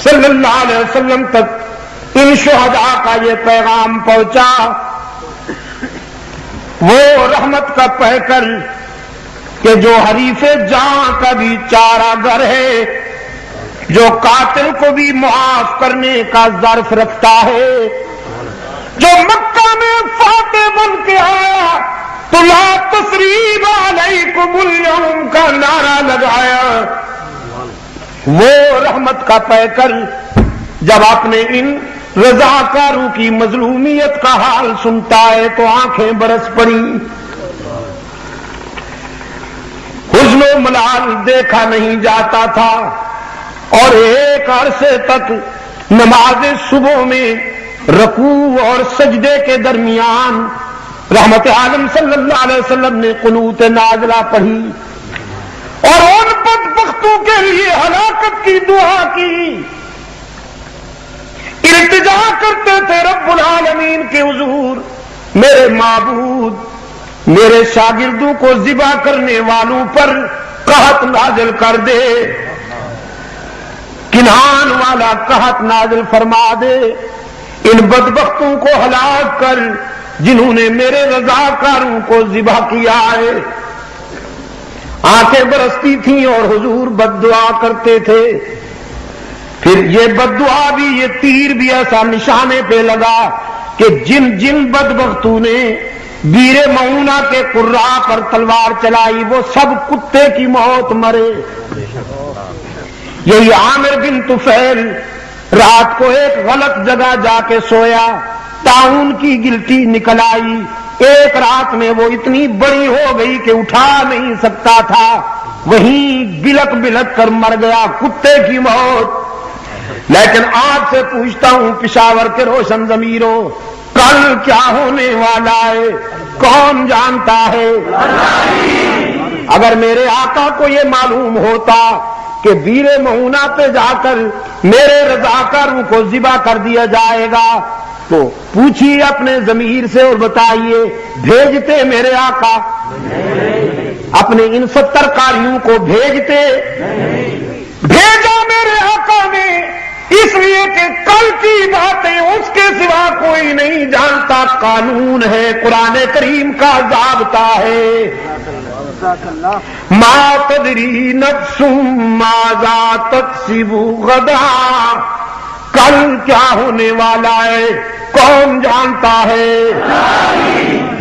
Speaker 1: صلی اللہ علیہ وسلم تک ان شہداء کا یہ پیغام پہنچا، وہ رحمت کا پیکر کہ جو حریف جاں کا بھی چارہ گر ہے، جو قاتل کو بھی معاف کرنے کا ظرف رکھتا ہے، جو مکہ میں فاتح بن کے آیا تو لا تثریب علیکم اليوم کا نعرہ لگایا، وہ رحمت کا پیکر جب اپنے ان رضاکاروں کی مظلومیت کا حال سنتا ہے تو آنکھیں برس پڑی۔ حزن و ملال دیکھا نہیں جاتا تھا، اور ایک عرصے تک نماز صبح میں رکوع اور سجدے کے درمیان رحمت عالم صلی اللہ علیہ وسلم نے قنوت نازلہ پڑھی اور ان بدبختوں کے لیے ہلاکت کی دعا کی، التجا کرتے تھے رب العالمین کے حضور، میرے معبود میرے شاگردوں کو ذبح کرنے والوں پر قحط نازل کر دے، کنعان والا قحط نازل فرما دے، ان بدبختوں کو ہلاک کر جنہوں نے میرے رضاکاروں کو ذبح کیا ہے۔ آنکھیں برستی تھیں اور حضور بد دعا کرتے تھے، پھر یہ بد دعا بھی، یہ تیر بھی ایسا نشانے پہ لگا کہ جن جن بدبختوں نے بیر معونہ کے قرا پر تلوار چلائی وہ سب کتے کی موت مرے۔ یہی عامر بن طفیل رات کو ایک غلط جگہ جا کے سویا، طاعون کی گلٹی نکل آئی، ایک رات میں وہ اتنی بڑی ہو گئی کہ اٹھا نہیں سکتا تھا، وہیں بلک بلک کر مر گیا، کتے کی موت۔ لیکن آپ سے پوچھتا ہوں پشاور کے روشن ضمیروں، کل کیا ہونے والا ہے کون جانتا ہے؟ اگر میرے آقا کو یہ معلوم ہوتا کہ بیر معونہ پہ جا کر میرے رضاکاروں کو ذبح کر دیا جائے گا تو پوچھیے اپنے ضمیر سے اور بتائیے بھیجتے میرے آقا؟ اپنے ان 70 قاریوں کو بھیجتے؟ بھیجا میرے آقا نے، اس لیے کہ کل کی باتیں اس کے سوا کوئی نہیں جانتا، قانون ہے، قرآن کریم کا ضابطہ ہے، ما تدری نفس ماذا تکسب غدا، کل کیا ہونے والا ہے کون جانتا ہے؟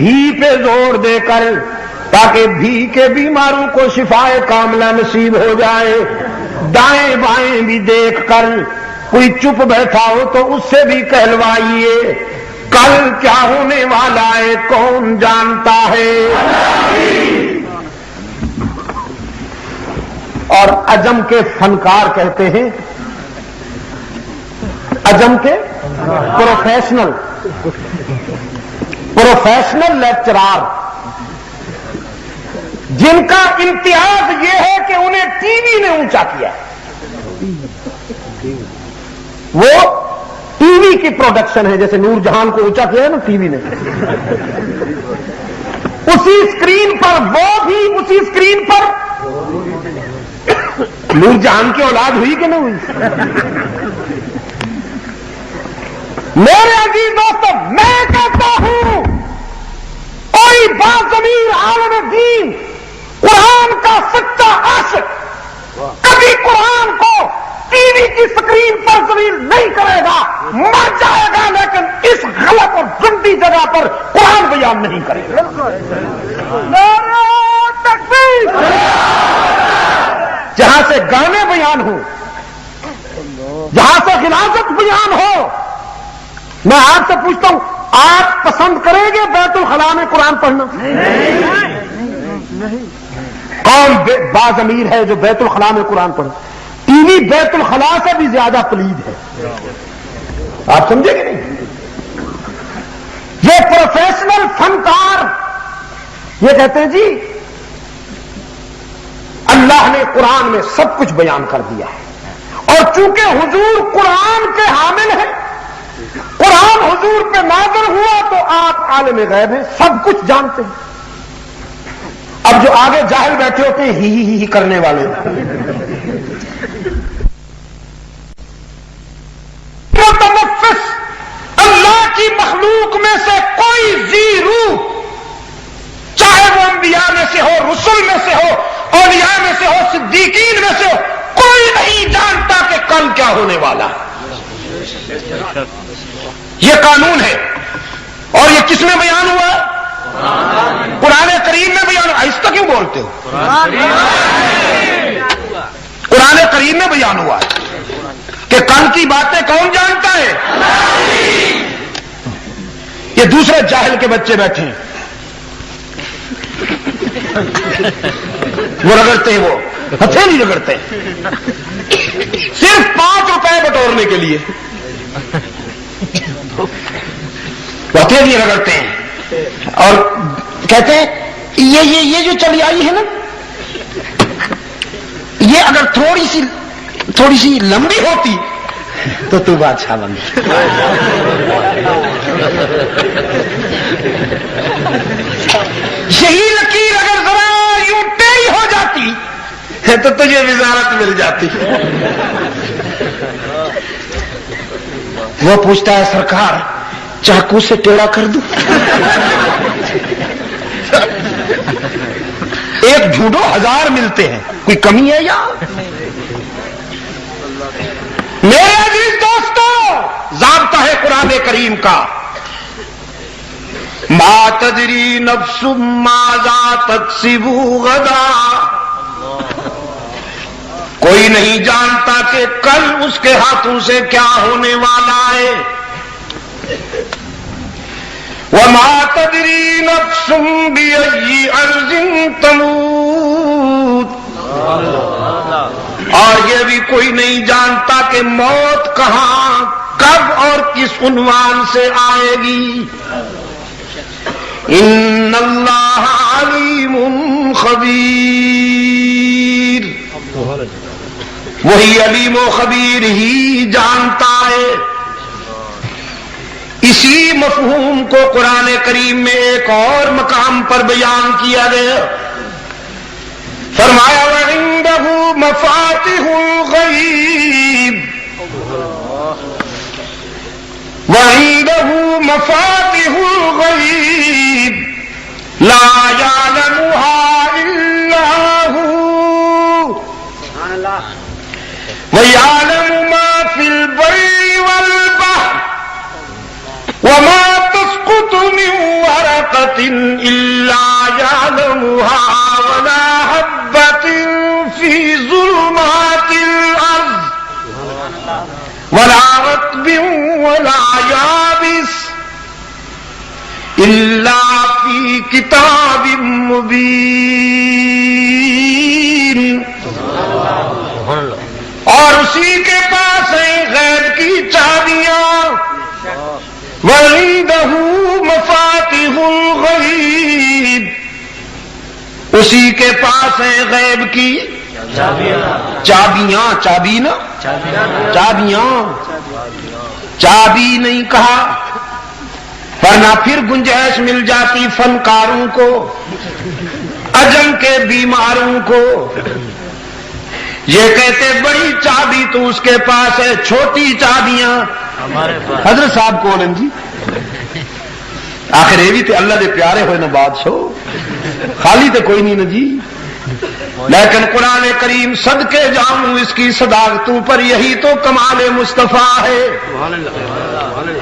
Speaker 1: ہی پہ زور دے کر تاکہ بھی کے بیماروں کو شفائے کاملہ نصیب ہو جائے، دائیں بائیں بھی دیکھ کر کوئی چپ بیٹھا ہو تو اس سے بھی کہلوائیے کل کیا ہونے والا ہے کون جانتا ہے؟ اور عجم کے فنکار کہتے ہیں، عجم کے پروفیشنل لیکچرار، جن کا امتیاز یہ ہے کہ انہیں ٹی وی نے اونچا کیا، وہ ٹی وی کی پروڈکشن ہے، جیسے نور جہان کو اونچا کیا ہے نا ٹی وی نے، اسی اسکرین پر وہ بھی اسی اسکرین پر نور جہان کی اولاد ہوئی کہ نہیں ہوئی؟ میرے عزیز دوستو، میں کہتا ہوں کوئی باضمیر عالم دین قرآن کا سچا عاشق کبھی قرآن کو ٹی وی کی اسکرین پر ذلیل نہیں کرے گا، مر جائے گا، لیکن اس غلط اور گندی جگہ پر قرآن بیان نہیں کرے گا۔ نعرہ تکبیر! جہاں سے گانے بیان ہوں، جہاں سے غلاظت بیان ہو، میں آپ سے پوچھتا ہوں آپ پسند کریں گے بیت الخلاء میں قرآن پڑھنا؟ کون باضمیر ہے جو بیت الخلاء میں قرآن پڑھے؟ ٹی وی بیت الخلاء سے بھی زیادہ پلید ہے، آپ سمجھے گے نہیں؟ یہ پروفیشنل فنکار یہ کہتے ہیں جی اللہ نے قرآن میں سب کچھ بیان کر دیا ہے، اور چونکہ حضور قرآن کے حامل ہیں، قرآن حضور پہ نازل ہوا تو آپ عالم غیب ہیں، سب کچھ جانتے ہیں۔ اب جو آگے جاہل بیٹھے ہوتے ہیں ہی کرنے والے، متنفس اللہ کی مخلوق میں سے کوئی ذی روح، چاہے وہ انبیاء میں سے ہو، رسل میں سے ہو، اولیاء میں سے ہو، صدیقین میں سے ہو، کوئی نہیں جانتا کہ کل کیا ہونے والا ہے۔ یہ قانون ہے، اور یہ کس میں بیان ہوا؟ قرآن کریم میں بیان ہوا۔ آہستہ کیوں بولتے ہو؟ قرآن کریم میں بیان ہوا ہے کہ کل کی باتیں کون جانتا ہے؟ یہ دوسرے جاہل کے بچے بیٹھے ہیں، وہ رگڑتے ہیں، وہ ہتھیلی رگڑتے ہیں صرف 5 روپے بٹورنے کے لیے، وہ ہتھیلی رگڑتے ہیں اور کہتے ہیں یہ جو چلی آئی ہے نا، یہ اگر تھوڑی سی لمبی ہوتی تو بادشاہ بن گیا۔ یہی لکیر اگر ذرا یوں ٹیڑھی ہو جاتی تو تجھے وزارت مل جاتی۔ وہ پوچھتا ہے سرکار چاقو سے ٹیڑھا کر دوں؟ ایک ڈھونڈو 1000 ملتے ہیں، کوئی کمی ہے یا؟ میرے عزیز دوستو، ضابطہ ہے قرآن کریم کا، ما تدری نفس ماذا تکسب غدا، کوئی نہیں جانتا کہ کل اس کے ہاتھوں سے کیا ہونے والا ہے۔ وما تدری نفس بأي أرض تموت، اور یہ بھی کوئی نہیں جانتا کہ موت کہاں، کب اور کس عنوان سے آئے گی۔ ان اللہ علیم خبیر، وہی علیم و خبیر ہی جانتا ہے۔ اسی مفہوم کو قرآن کریم میں ایک اور مقام پر بیان کیا گیا، فرمایا وعنده مفاتح الغیب، وعنده مفاتح الغیب لا يعلمها الا هو ويعلم ما في البر والبحر وما تسقط من ورقة إلا يعلمها ولا حبة في ظلمات الأرض ولا رطب ولا يابس إلا في كتاب مبين۔ اور اسی کے پاس ہیں غیب کی چابیاں، وعنده مفاتح الغیب، اسی کے پاس ہیں غیب کی چابیاں، چابی نا، چابیاں، چابی نہیں کہا ورنہ پھر گنجائش مل جاتی فنکاروں کو، عجم کے بیماروں کو۔ یہ کہتے بڑی چابی تو اس کے پاس ہے، چھوٹی چابیاں حضرت صاحب کون ہیں جی؟ آخر یہ بھی تے اللہ دے پیارے ہوئے نا بادشاہ، خالی تے کوئی نہیں نا جی۔ لیکن قرآن کریم صدقے جاؤں اس کی صداقتوں پر، یہی تو کمال مصطفیٰ ہے۔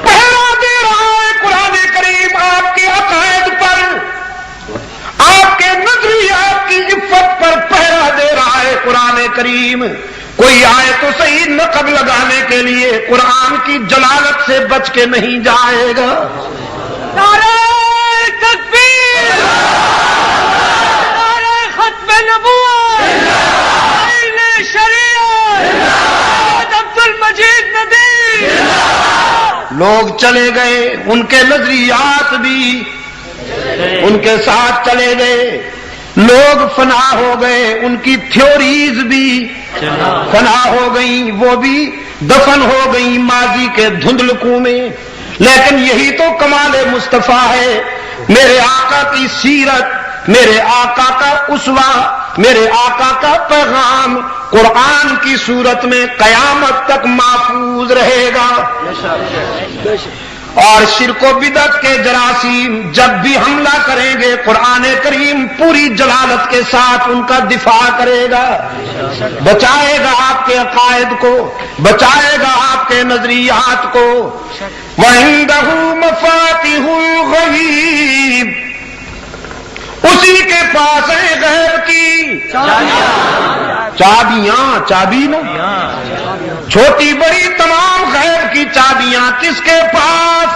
Speaker 1: پہرا دے رہا ہے قرآن کریم آپ کے عقائد پر، آپ کے نظریات کی عفت پر پہرا دے رہا ہے قرآن کریم۔ کوئی آئے تو صحیح نقب لگانے کے لیے قرآن کی جلالت سے بچ کے نہیں جائے گا۔
Speaker 2: نعرہ تکبیر، نعرہ ختم نبوت، آئین شریعت، عبد المجید ندیم۔
Speaker 1: لوگ چلے گئے، ان کے نظریات بھی ان کے ساتھ چلے گئے، لوگ فنا ہو گئے، ان کی تھیوریز بھی فنا ہو گئیں، وہ بھی دفن ہو گئیں ماضی کے دھندلکوں میں۔ لیکن یہی تو کمال مصطفیٰ ہے، میرے آقا کی سیرت، میرے آقا کا اسوہ، میرے آقا کا پیغام قرآن کی صورت میں قیامت تک محفوظ رہے گا۔ اور شرک و بدعت کے جراثیم جب بھی حملہ کریں گے، قرآن کریم پوری جلالت کے ساتھ ان کا دفاع کرے گا، بچائے گا آپ کے عقائد کو، بچائے گا آپ کے نظریات کو۔ وَعِندَهُ مَفَاتِحُ الْغَیْبِ، اسی کے پاس ہے غیب کی چابیاں، چابی نا، چھوٹی بڑی تمام غیب کی چابیاں کس کے پاس؟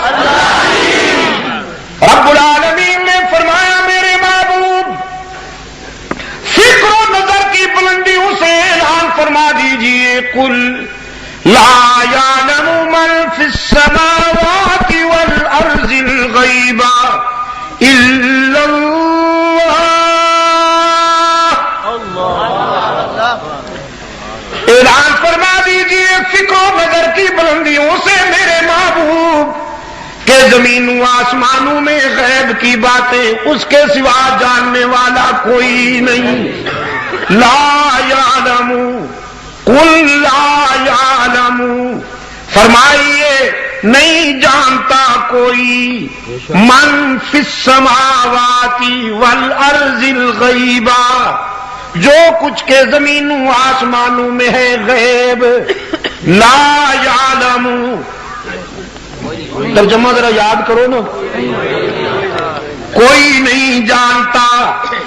Speaker 1: رب العالمین نے فرمایا میرے محبوب فکر و نظر کی بلندیوں سے اعلان فرما دیجئے، قل لا یعلم من فی السماوات والارض الغیب الا اعلان فرما دیجئے فکر و نظر کی بلندیوں سے میرے محبوب کہ زمینوں آسمانوں میں غیب کی باتیں اس کے سوا جاننے والا کوئی نہیں۔ لا یعلم، قل لا یعلم، فرمائیے نہیں جانتا کوئی، من فی السماوات والارض الغیب، جو کچھ کے زمینوں آسمانوں میں ہے غیب، لا یعلم، ترجمہ ذرا یاد کرو نا، کوئی نہیں جانتا،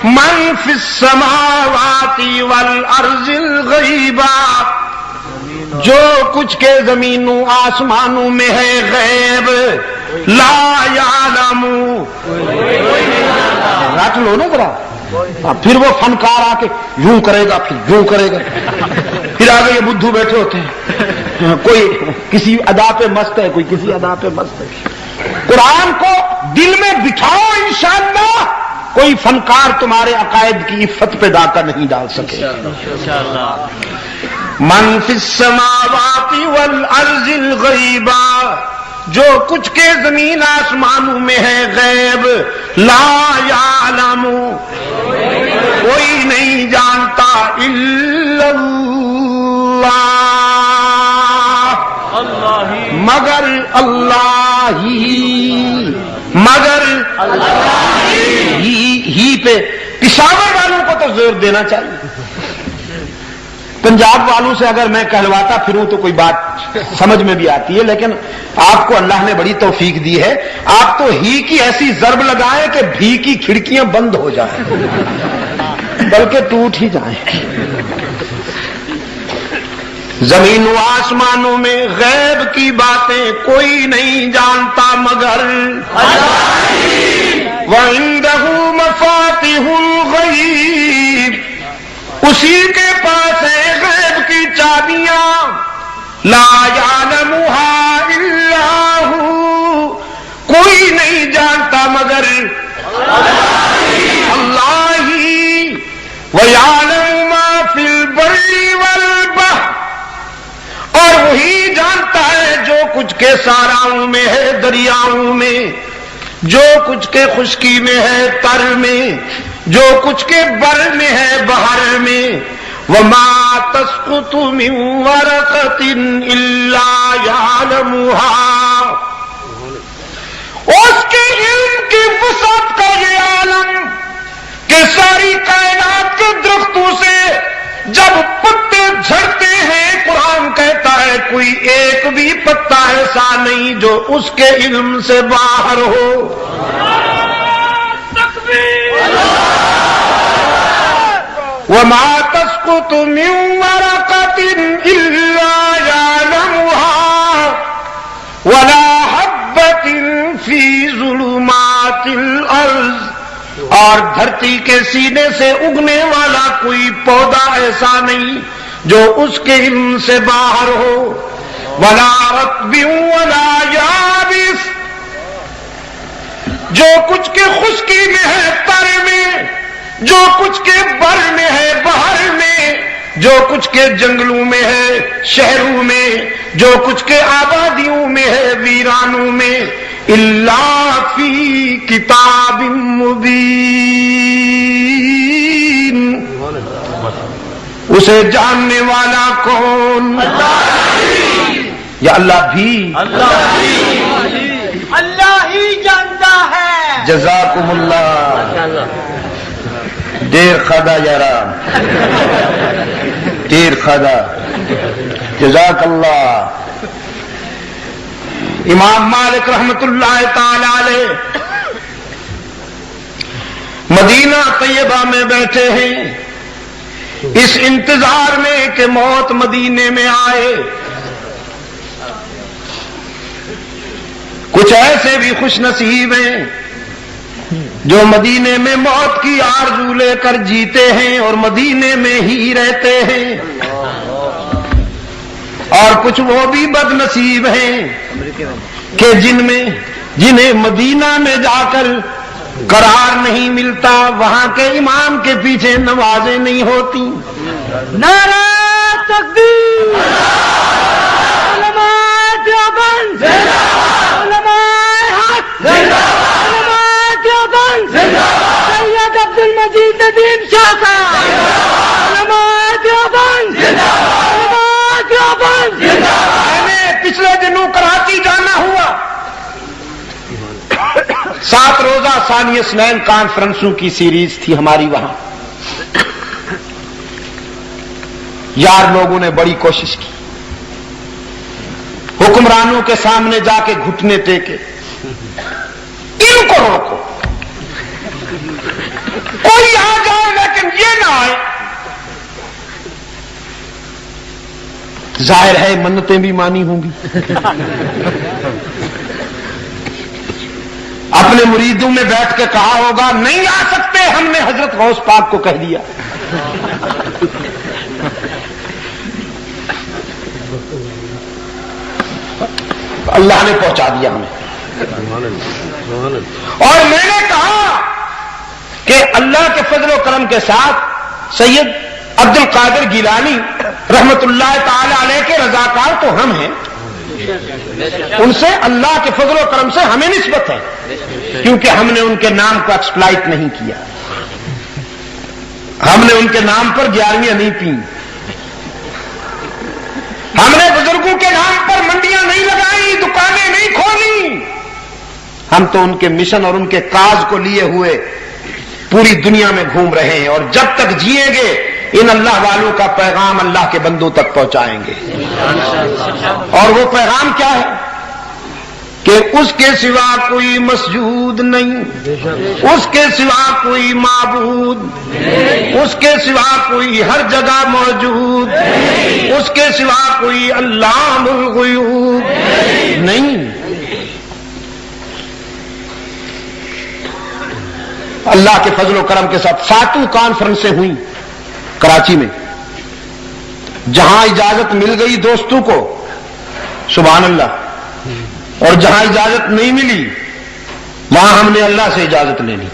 Speaker 1: من فی السماوات والارض الغیب، جو کچھ کے زمینوں آسمانوں میں ہے غیب، لا یعلم، رکھ لو نا ذرا، پھر وہ فنکار آ کے یوں کرے گا، پھر یوں کرے گا، پھر آگے یہ بدھو بیٹھے ہوتے ہیں، کوئی کسی ادا پہ مست ہے، کوئی کسی ادا پہ مست ہے۔ قرآن کو دل میں بٹھاؤ، انشاءاللہ کوئی فنکار تمہارے عقائد کی عفت پہ ڈاکہ نہیں ڈال سکے۔ من فی السماوات والارض الغیب، جو کچھ کے زمین آسمانوں میں ہے غیب، لا یعلم، کوئی نہیں جانتا، الا اللہ، مگر اللہ ہی، مگر اللہ ہی پہ پشاور والوں کو تو زور دینا چاہیے۔ پنجاب والوں سے اگر میں کہلواتا پھروں تو کوئی بات سمجھ میں بھی آتی ہے، لیکن آپ کو اللہ نے بڑی توفیق دی ہے، آپ تو ہی کی ایسی ضرب لگائیں کہ بھی کی کھڑکیاں بند ہو جائیں، بلکہ ٹوٹ ہی جائیں۔ زمین و آسمانوں میں غیب کی باتیں کوئی نہیں جانتا مگر اللہ، وَعِندَهُ مَفَاتِحُ الْغَیْبِ، اسی کے پاس ہے غیب کی چابیاں، لا یعلمها الا هو، کوئی نہیں جانتا مگر اللہ ہی، وَيَعْلَمُ مَا فِي الْبَرِّ وَالْبَحْرِ، اور وہی جانتا ہے جو کچھ کے صحراؤں میں ہے، دریاؤں میں، جو کچھ کے خشکی میں ہے، تر میں، جو کچھ کے بر میں ہے، بحر میں۔ وَمَا تَسْقُطُ مِن وَرَقَةٍ إِلَّا يَعْلَمُهَا، اس کے علم کی وسعت کا یہ عالم کہ ساری کائنات کے درختوں سے جب پتے جھڑتے ہیں، قرآن کہتا ہے کوئی ایک بھی پتا ایسا نہیں جو اس کے علم سے باہر ہو۔ وَمَا تَسْقُطُ مِن وَرَقَةٍ إِلَّا يَعْلَمُهَا وَلَا حَبَّةٍ فِي ظُلُمَاتِ الْأَرْضِ، اور دھرتی کے سینے سے اگنے والا کوئی پودا ایسا نہیں جو اس کے علم سے باہر ہو۔ وَلَا رَطْبٍ وَلَا يَابِسٍ، جو کچھ کے خشکی میں ہے، تر میں، جو کچھ کے بر میں ہے، بحر میں، جو کچھ کے جنگلوں میں ہے، شہروں میں، جو کچھ کے آبادیوں میں ہے ویرانوں میں، الا فی کتاب مبین، اسے جاننے والا کون؟ یا اللہ بھی
Speaker 2: اللہ ہی جانتا ہے۔
Speaker 1: جزاکم اللہ، دیر خدا یارا، دیر خدا، جزاک اللہ۔ امام مالک رحمت اللہ تعالی علیہ مدینہ طیبہ میں بیٹھے ہیں، اس انتظار میں کہ موت مدینے میں آئے۔ کچھ ایسے بھی خوش نصیب ہیں جو مدینے میں موت کی آرزو لے کر جیتے ہیں اور مدینے میں ہی رہتے ہیں، اور کچھ وہ بھی بد نصیب ہیں کہ جنہیں مدینہ میں جا کر قرار نہیں ملتا، وہاں کے امام کے پیچھے نمازیں نہیں ہوتی۔
Speaker 2: نعرہ تکبیر، علماء دیوبند، علماء حق، علماء دیوبند، سید عبد المجید ندیم شاہ صاحب، علماء دیوبند، علماء دیوبند۔
Speaker 1: میں نے پچھلے دنوں کراچی جانا ہوا، 7 روزہ ثانی اثنین کانفرنسوں کی سیریز تھی ہماری وہاں۔ یار لوگوں نے بڑی کوشش کی، حکمرانوں کے سامنے جا کے گھٹنے ٹیکے، ان کو روکو، کوئی آ جائے لیکن یہ نہ آئے۔ ظاہر ہے منتیں بھی مانی ہوں گی، اپنے مریدوں میں بیٹھ کے کہا ہوگا نہیں آ سکتے، ہم نے حضرت غوث پاک کو کہہ دیا۔ اللہ نے پہنچا دیا ہمیں۔ اور میں نے کہا کہ اللہ کے فضل و کرم کے ساتھ سید عبد القادر گیلانی رحمت اللہ تعالی علیہ کے رضاکار تو ہم ہیں، ان سے اللہ کے فضل و کرم سے ہمیں نسبت ہے، کیونکہ ہم نے ان کے نام کو ایکسپلائٹ نہیں کیا، ہم نے ان کے نام پر 11ویں نہیں پی، ہم نے بزرگوں کے نام پر منڈیاں نہیں لگائی، دکانیں نہیں کھولی، ہم تو ان کے مشن اور ان کے کاج کو لیے ہوئے پوری دنیا میں گھوم رہے ہیں، اور جب تک جیئیں گے ان اللہ والوں کا پیغام اللہ کے بندوں تک پہنچائیں گے۔ اور وہ پیغام کیا ہے کہ اس کے سوا کوئی مسجود نہیں، اس کے سوا کوئی معبود، اس کے سوا کوئی ہر جگہ موجود، اس کے سوا کوئی علام الغیوب نہیں۔ اللہ کے فضل و کرم کے ساتھ 7 کانفرنسیں ہوئیں کراچی میں، جہاں اجازت مل گئی دوستوں کو سبحان اللہ، اور جہاں اجازت نہیں ملی وہاں ہم نے اللہ سے اجازت لینی۔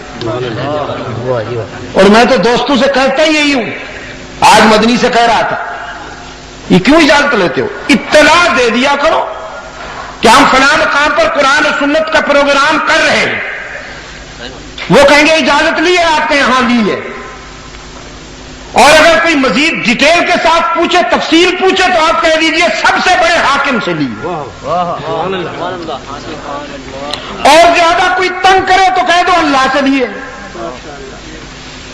Speaker 1: اور میں تو دوستوں سے کہتا ہی یہی ہوں، آج مدنی سے کہہ رہا تھا یہ کیوں اجازت لیتے ہو؟ اطلاع دے دیا کرو کہ ہم فلاں مقام پر قرآن و سنت کا پروگرام کر رہے ہیں، وہ کہیں گے اجازت لی ہے آپ کے یہاں لی ہے، اور اگر کوئی مزید ڈیٹیل کے ساتھ پوچھے، تفصیل پوچھے تو آپ کہہ دیجئے سب سے بڑے حاکم سے لی، اور زیادہ کوئی تنگ کرے تو کہہ دو اللہ سے لیے۔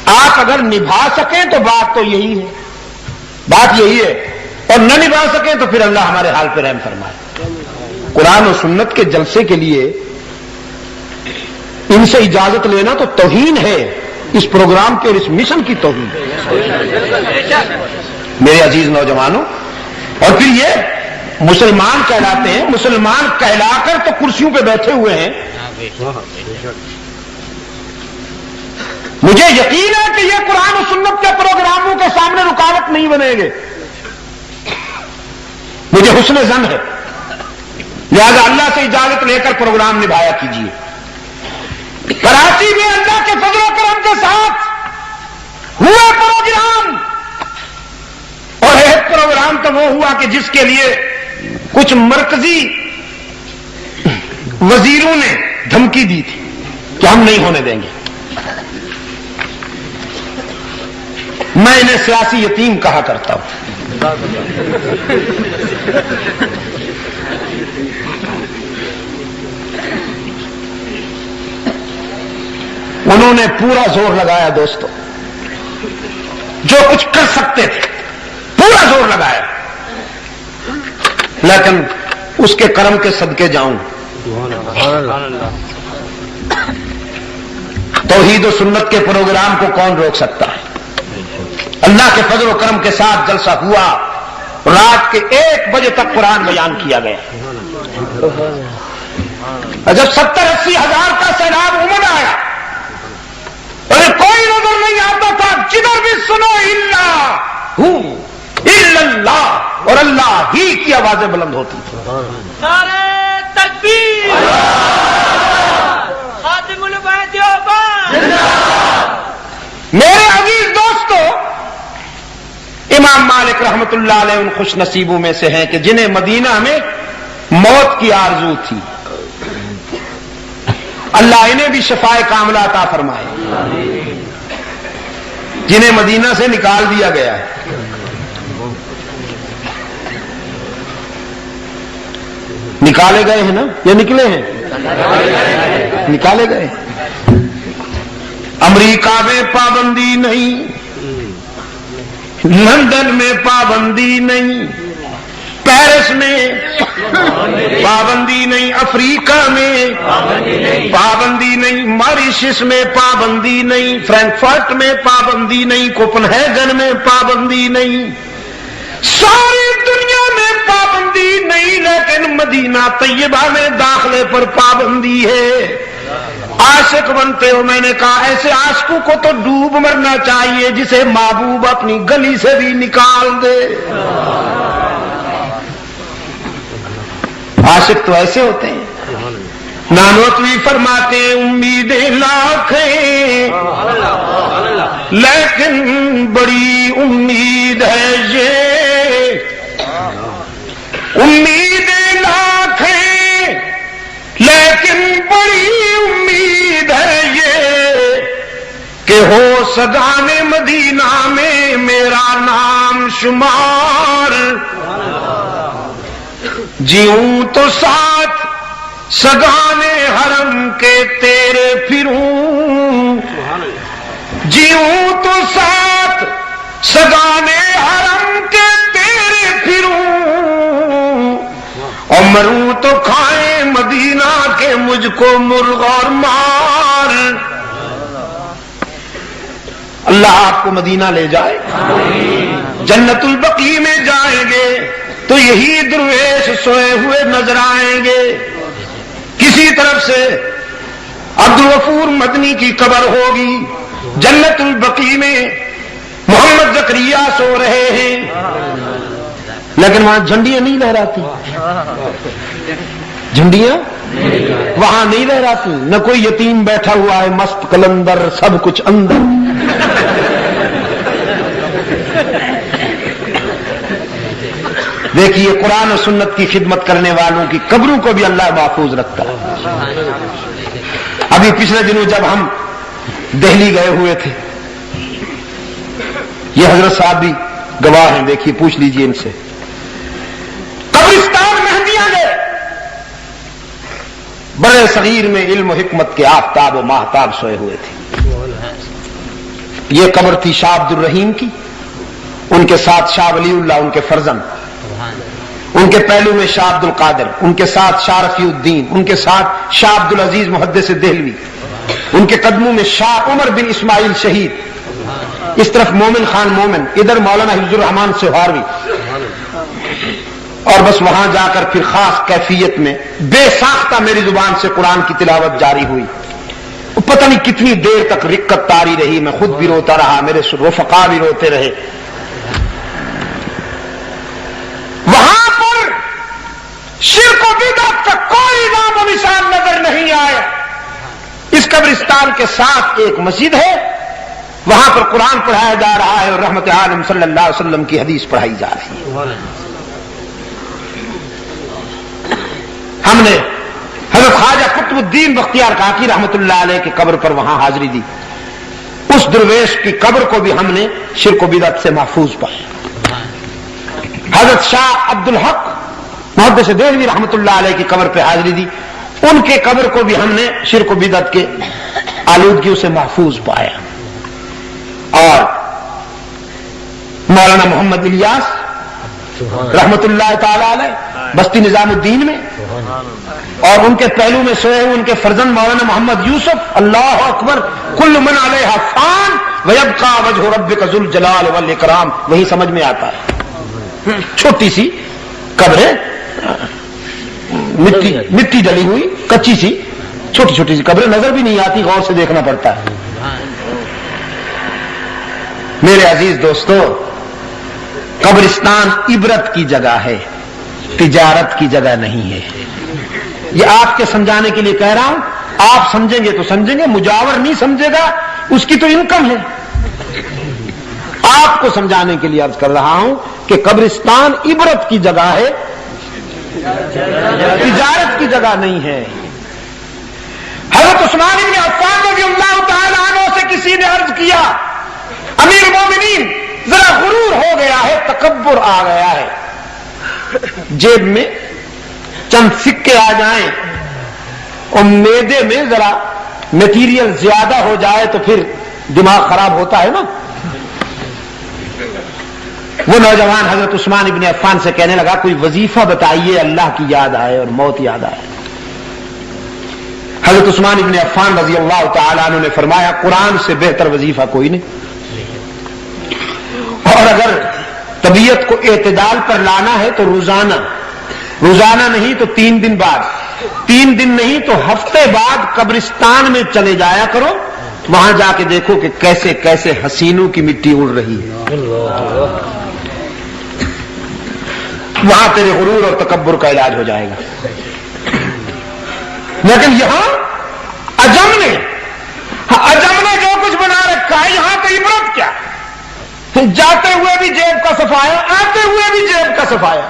Speaker 1: آپ اگر نبھا سکیں تو بات تو یہی ہے، بات یہی ہے، اور نہ نبھا سکیں تو پھر اللہ ہمارے حال پہ رحم فرمائے۔ قرآن و سنت کے جلسے کے لیے ان سے اجازت لینا تو توہین ہے، اس پروگرام کے اور اس مشن کی توہین۔ میرے عزیز نوجوانوں، اور پھر یہ مسلمان کہلاتے ہیں، مسلمان کہلا کر تو کرسیوں پہ بیٹھے ہوئے ہیں۔ مجھے یقین ہے کہ یہ قرآن و سنت کے پروگراموں کے سامنے رکاوٹ نہیں بنے گے، مجھے حسن ظن ہے، لہذا اللہ سے اجازت لے کر پروگرام نبھایا کیجیے۔ کراچی میں اللہ کے فضل و کرم کے ساتھ ہوا پروگرام، اور ایک پروگرام تو وہ ہوا کہ جس کے لیے کچھ مرکزی وزیروں نے دھمکی دی تھی کہ ہم نہیں ہونے دیں گے. میں انہیں سیاسی یتیم کہا کرتا ہوں. انہوں نے پورا زور لگایا دوستو، جو کچھ کر سکتے تھے پورا زور لگایا، لیکن اس کے کرم کے صدقے جاؤں، توحید و سنت کے پروگرام کو کون روک سکتا ہے؟ اللہ کے فضل و کرم کے ساتھ جلسہ ہوا، رات کے 1 بجے تک قرآن بیان کیا گیا. جب 70-80 ہزار کا سیلاب امڑ آیا اور کوئی نظر نہیں آتا تھا، جدھر بھی سنو الا اللہ، اور اللہ ہی کی آوازیں بلند ہوتی تھی.
Speaker 2: نعرہ تکبیر، خاتم الانبیاء دیوبند.
Speaker 1: میرے عزیز دوستو، امام مالک رحمت اللہ علیہ ان خوش نصیبوں میں سے ہیں کہ جنہیں مدینہ میں موت کی آرزو تھی. اللہ انہیں بھی شفائے کاملہ عطا فرمائے. جنہیں مدینہ سے نکال دیا گیا ہے. نکالے گئے ہیں نا یا نکلے ہیں؟ نکالے گئے. امریکہ میں پابندی نہیں، لندن میں پابندی نہیں، پیرس میں پابندی نہیں، افریقہ میں پابندی نہیں، ماریشس میں پابندی نہیں، فرینکفرٹ میں پابندی نہیں، کوپن ہیگن میں پابندی نہیں، ساری دنیا میں پابندی نہیں، لیکن مدینہ طیبہ میں داخلے پر پابندی ہے. عاشق بنتے ہو، میں نے کہا ایسے عاشقوں کو تو ڈوب مرنا چاہیے جسے محبوب اپنی گلی سے بھی نکال دے. عاشق تو ایسے ہوتے ہیں. نانوتوی فرماتے ہیں امیدیں لاکھ ہیں لیکن بڑی امید ہے یہ، امیدیں لاکھ ہیں لیکن بڑی امید ہے یہ کہ ہو سگان مدینہ میں میرا نام شمار. جیوں تو ساتھ سگانے حرم کے تیرے پھروں، جیوں تو ساتھ سگانے حرم کے تیرے پھروں، اور مروں تو کھائیں مدینہ کے مجھ کو مرغ اور مار. اللہ آپ کو مدینہ لے جائے. جنت البقیع میں جائیں گے تو یہی درویش سوئے ہوئے نظر آئیں گے. کسی طرف سے عبد الغفور مدنی کی قبر ہوگی، جنت البقیع میں محمد زکریا سو رہے ہیں، لیکن وہاں جھنڈیاں نہیں لہراتی. جھنڈیاں وہاں نہیں لہراتی، نہ کوئی یتیم بیٹھا ہوا ہے مست کلندر، سب کچھ اندر. دیکھیے قرآن و سنت کی خدمت کرنے والوں کی قبروں کو بھی اللہ محفوظ رکھتا ہے. ابھی پچھلے دنوں جب ہم دہلی گئے ہوئے تھے، یہ حضرت صاحب بھی گواہ ہیں، دیکھیے پوچھ لیجئے ان سے. قبرستان مہندیاں گئے، بڑے صغیر میں علم و حکمت کے آفتاب و ماہتاب سوئے ہوئے تھے. یہ قبر تھی شاہ عبد الرحیم کی، ان کے ساتھ شاہ ولی اللہ ان کے فرزند، ان کے پہلو میں شاہ عبد القادر، ان کے ساتھ شاہ رفیع الدین، ان کے ساتھ شاہ عبد العزیز محدث دہلوی، ان کے قدموں میں شاہ عمر بن اسماعیل شہید، اس طرف مومن خان مومن، ادھر مولانا حفظ الرحمان سہاروی. اور بس وہاں جا کر پھر خاص کیفیت میں بے ساختہ میری زبان سے قرآن کی تلاوت جاری ہوئی. پتہ نہیں کتنی دیر تک رکت تاری رہی، میں خود بھی روتا رہا، میرے رفقا بھی روتے رہے. وہاں پر شرک و بدعت کا کوئی نام و نشان نظر نہیں آئے. اس قبرستان کے ساتھ ایک مسجد ہے، وہاں پر قرآن پڑھایا جا رہا ہے اور رحمت عالم صلی اللہ علیہ وسلم کی حدیث پڑھائی جا رہی ہے. ہم نے حضرت خواجہ قطب الدین بختیار کاکی رحمت اللہ علیہ کی قبر پر وہاں حاضری دی. اس درویش کی قبر کو بھی ہم نے شرک و بدعت سے محفوظ پایا. حضرت شاہ عبد الحق محدث دہلوی رحمت اللہ علیہ کی قبر پہ حاضری دی. ان کے قبر کو بھی ہم نے شرک و بدعت کے آلودگیوں سے محفوظ پایا. اور مولانا محمد الیاس رحمت اللہ تعالی علیہ بستی نظام الدین میں، اور ان کے پہلو میں سوئے ہوئے ان کے فرزند مولانا محمد یوسف. اللہ اکبر. کل من علیہا فان ویبقى وجہ ربک ذو الجلال والاکرام. وہی سمجھ میں آتا ہے. چھوٹی سی قبر ہے، مٹی ڈلی ہوئی کچی سی چھوٹی چھوٹی سی قبریں نظر بھی نہیں آتی، غور سے دیکھنا پڑتا ہے. میرے عزیز دوستو، قبرستان عبرت کی جگہ ہے، تجارت کی جگہ نہیں ہے. یہ آپ کے سمجھانے کے لیے کہہ رہا ہوں. آپ سمجھیں گے تو سمجھیں گے، مجاور نہیں سمجھے گا اس کی تو انکم ہے. آپ کو سمجھانے کے لیے عرض کر رہا ہوں کہ قبرستان عبرت کی جگہ ہے، تجارت کی جگہ نہیں ہے. حضرت عثمان بن عفان رضی اللہ تعالی عنہ سے کسی نے عرض کیا، امیر المومنین ذرا غرور ہو گیا ہے، تکبر آ گیا ہے، جیب میں چند سکے آ جائیں اور معدے میں ذرا میٹیریل زیادہ ہو جائے تو پھر دماغ خراب ہوتا ہے نا. وہ نوجوان حضرت عثمان ابن عفان سے کہنے لگا کوئی وظیفہ بتائیے اللہ کی یاد آئے اور موت یاد آئے. حضرت عثمان ابن عفان رضی اللہ تعالیٰ عنہ نے فرمایا قرآن سے بہتر وظیفہ کوئی نہیں، اور اگر طبیعت کو اعتدال پر لانا ہے تو روزانہ نہیں تو 3 دن بعد، 3 دن نہیں تو ہفتے بعد قبرستان میں چلے جایا کرو. وہاں جا کے دیکھو کہ کیسے کیسے حسینوں کی مٹی اڑ رہی ہے. وہاں تیرے غرور اور تکبر کا علاج ہو جائے گا. لیکن یہاں عجم نے جو کچھ بنا رکھا ہے، یہاں تو عبرت کیا، جاتے ہوئے بھی جیب کا صفایا، آتے ہوئے بھی جیب کا صفایا.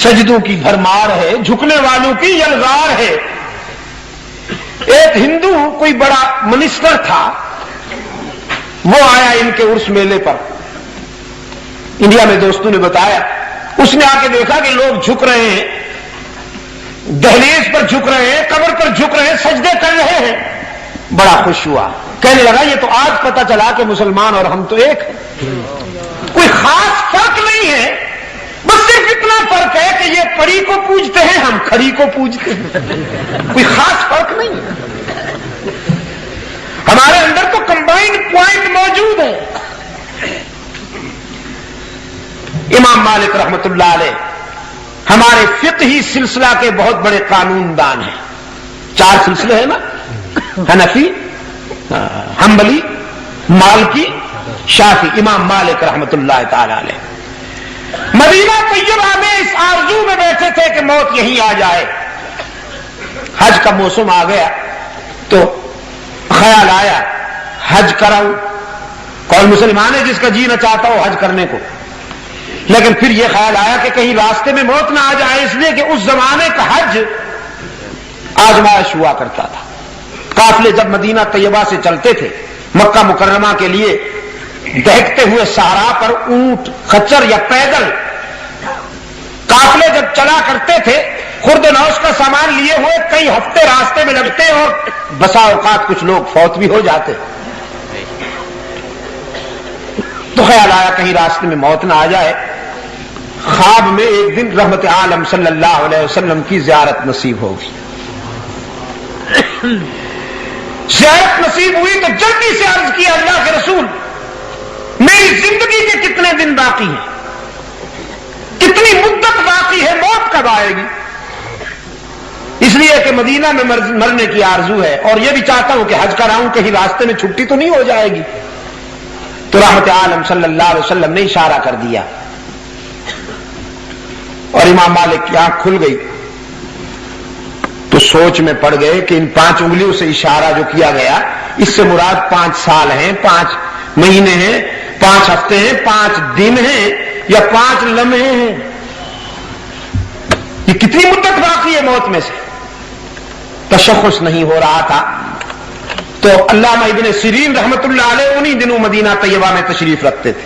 Speaker 1: سجدوں کی بھرمار ہے، جھکنے والوں کی یلغار ہے. ایک ہندو کوئی بڑا منسٹر تھا، وہ آیا ان کے عرس میلے پر. انڈیا میں دوستوں نے بتایا، اس نے آ کے دیکھا کہ لوگ جھک رہے ہیں، دہلیز پر جھک رہے ہیں، قبر پر جھک رہے ہیں، سجدے کر رہے ہیں. بڑا خوش ہوا، کہنے لگا یہ تو آج پتا چلا کہ مسلمان اور ہم تو ایک ہیں. کوئی خاص فرق نہیں ہے، بس صرف اتنا فرق ہے کہ یہ پری کو پوجتے ہیں، ہم کھڑی کو پوجتے ہیں. کوئی خاص فرق نہیں ہے. ہمارے اندر تو کمبائنڈ پوائنٹ موجود ہے. امام مالک رحمت اللہ علیہ ہمارے فقہی سلسلہ کے بہت بڑے قانون دان ہیں. 4 سلسلے ہیں نا، حنفی، حنبلی، مالکی، شافعی. امام مالک رحمت اللہ تعالی علیہ مدینہ طیبہ میں اس آرزو میں بیٹھے تھے کہ موت یہیں آ جائے. حج کا موسم آ گیا تو خیال آیا حج کراؤں. کون مسلمان ہے جس کا جی نہ چاہتا ہو حج کرنے کو؟ لیکن پھر یہ خیال آیا کہ کہیں راستے میں موت نہ آ جائے، اس لیے کہ اس زمانے کا حج آزمائش ہوا کرتا تھا. قافلے جب مدینہ طیبہ سے چلتے تھے مکہ مکرمہ کے لیے، دہکتے ہوئے صحرا پر اونٹ، خچر یا پیدل قافلے جب چلا کرتے تھے، خرد و نوش کا سامان لیے ہوئے کئی ہفتے راستے میں لگتے اور بسا اوقات کچھ لوگ فوت بھی ہو جاتے. تو خیال آیا کہیں راستے میں موت نہ آ جائے. خواب میں ایک دن رحمت عالم صلی اللہ علیہ وسلم کی زیارت نصیب ہوگی. زیارت نصیب ہوئی تو جلدی سے عرض کیا اللہ کے رسول، میری زندگی کے کتنے دن باقی ہیں، کتنی مدت باقی ہے، موت کب آئے گی؟ اس لیے کہ مدینہ میں مرنے کی آرزو ہے اور یہ بھی چاہتا ہوں کہ حج کراؤں، کہیں راستے میں چھٹی تو نہیں ہو جائے گی. تو رحمت عالم صلی اللہ علیہ وسلم نے اشارہ کر دیا اور امام مالک کی آنکھ کھل گئی. تو سوچ میں پڑ گئے کہ ان 5 انگلیوں سے اشارہ جو کیا گیا اس سے مراد 5 سال ہیں، 5 مہینے ہیں، 5 ہفتے ہیں، 5 دن ہیں یا 5 لمحے ہیں. کہ کتنی مدت باقی ہے موت میں سے، تشخص نہیں ہو رہا تھا. تو علامہ ابن سیرین رحمت اللہ علیہ انہی دنوں مدینہ طیبہ میں تشریف رکھتے تھے.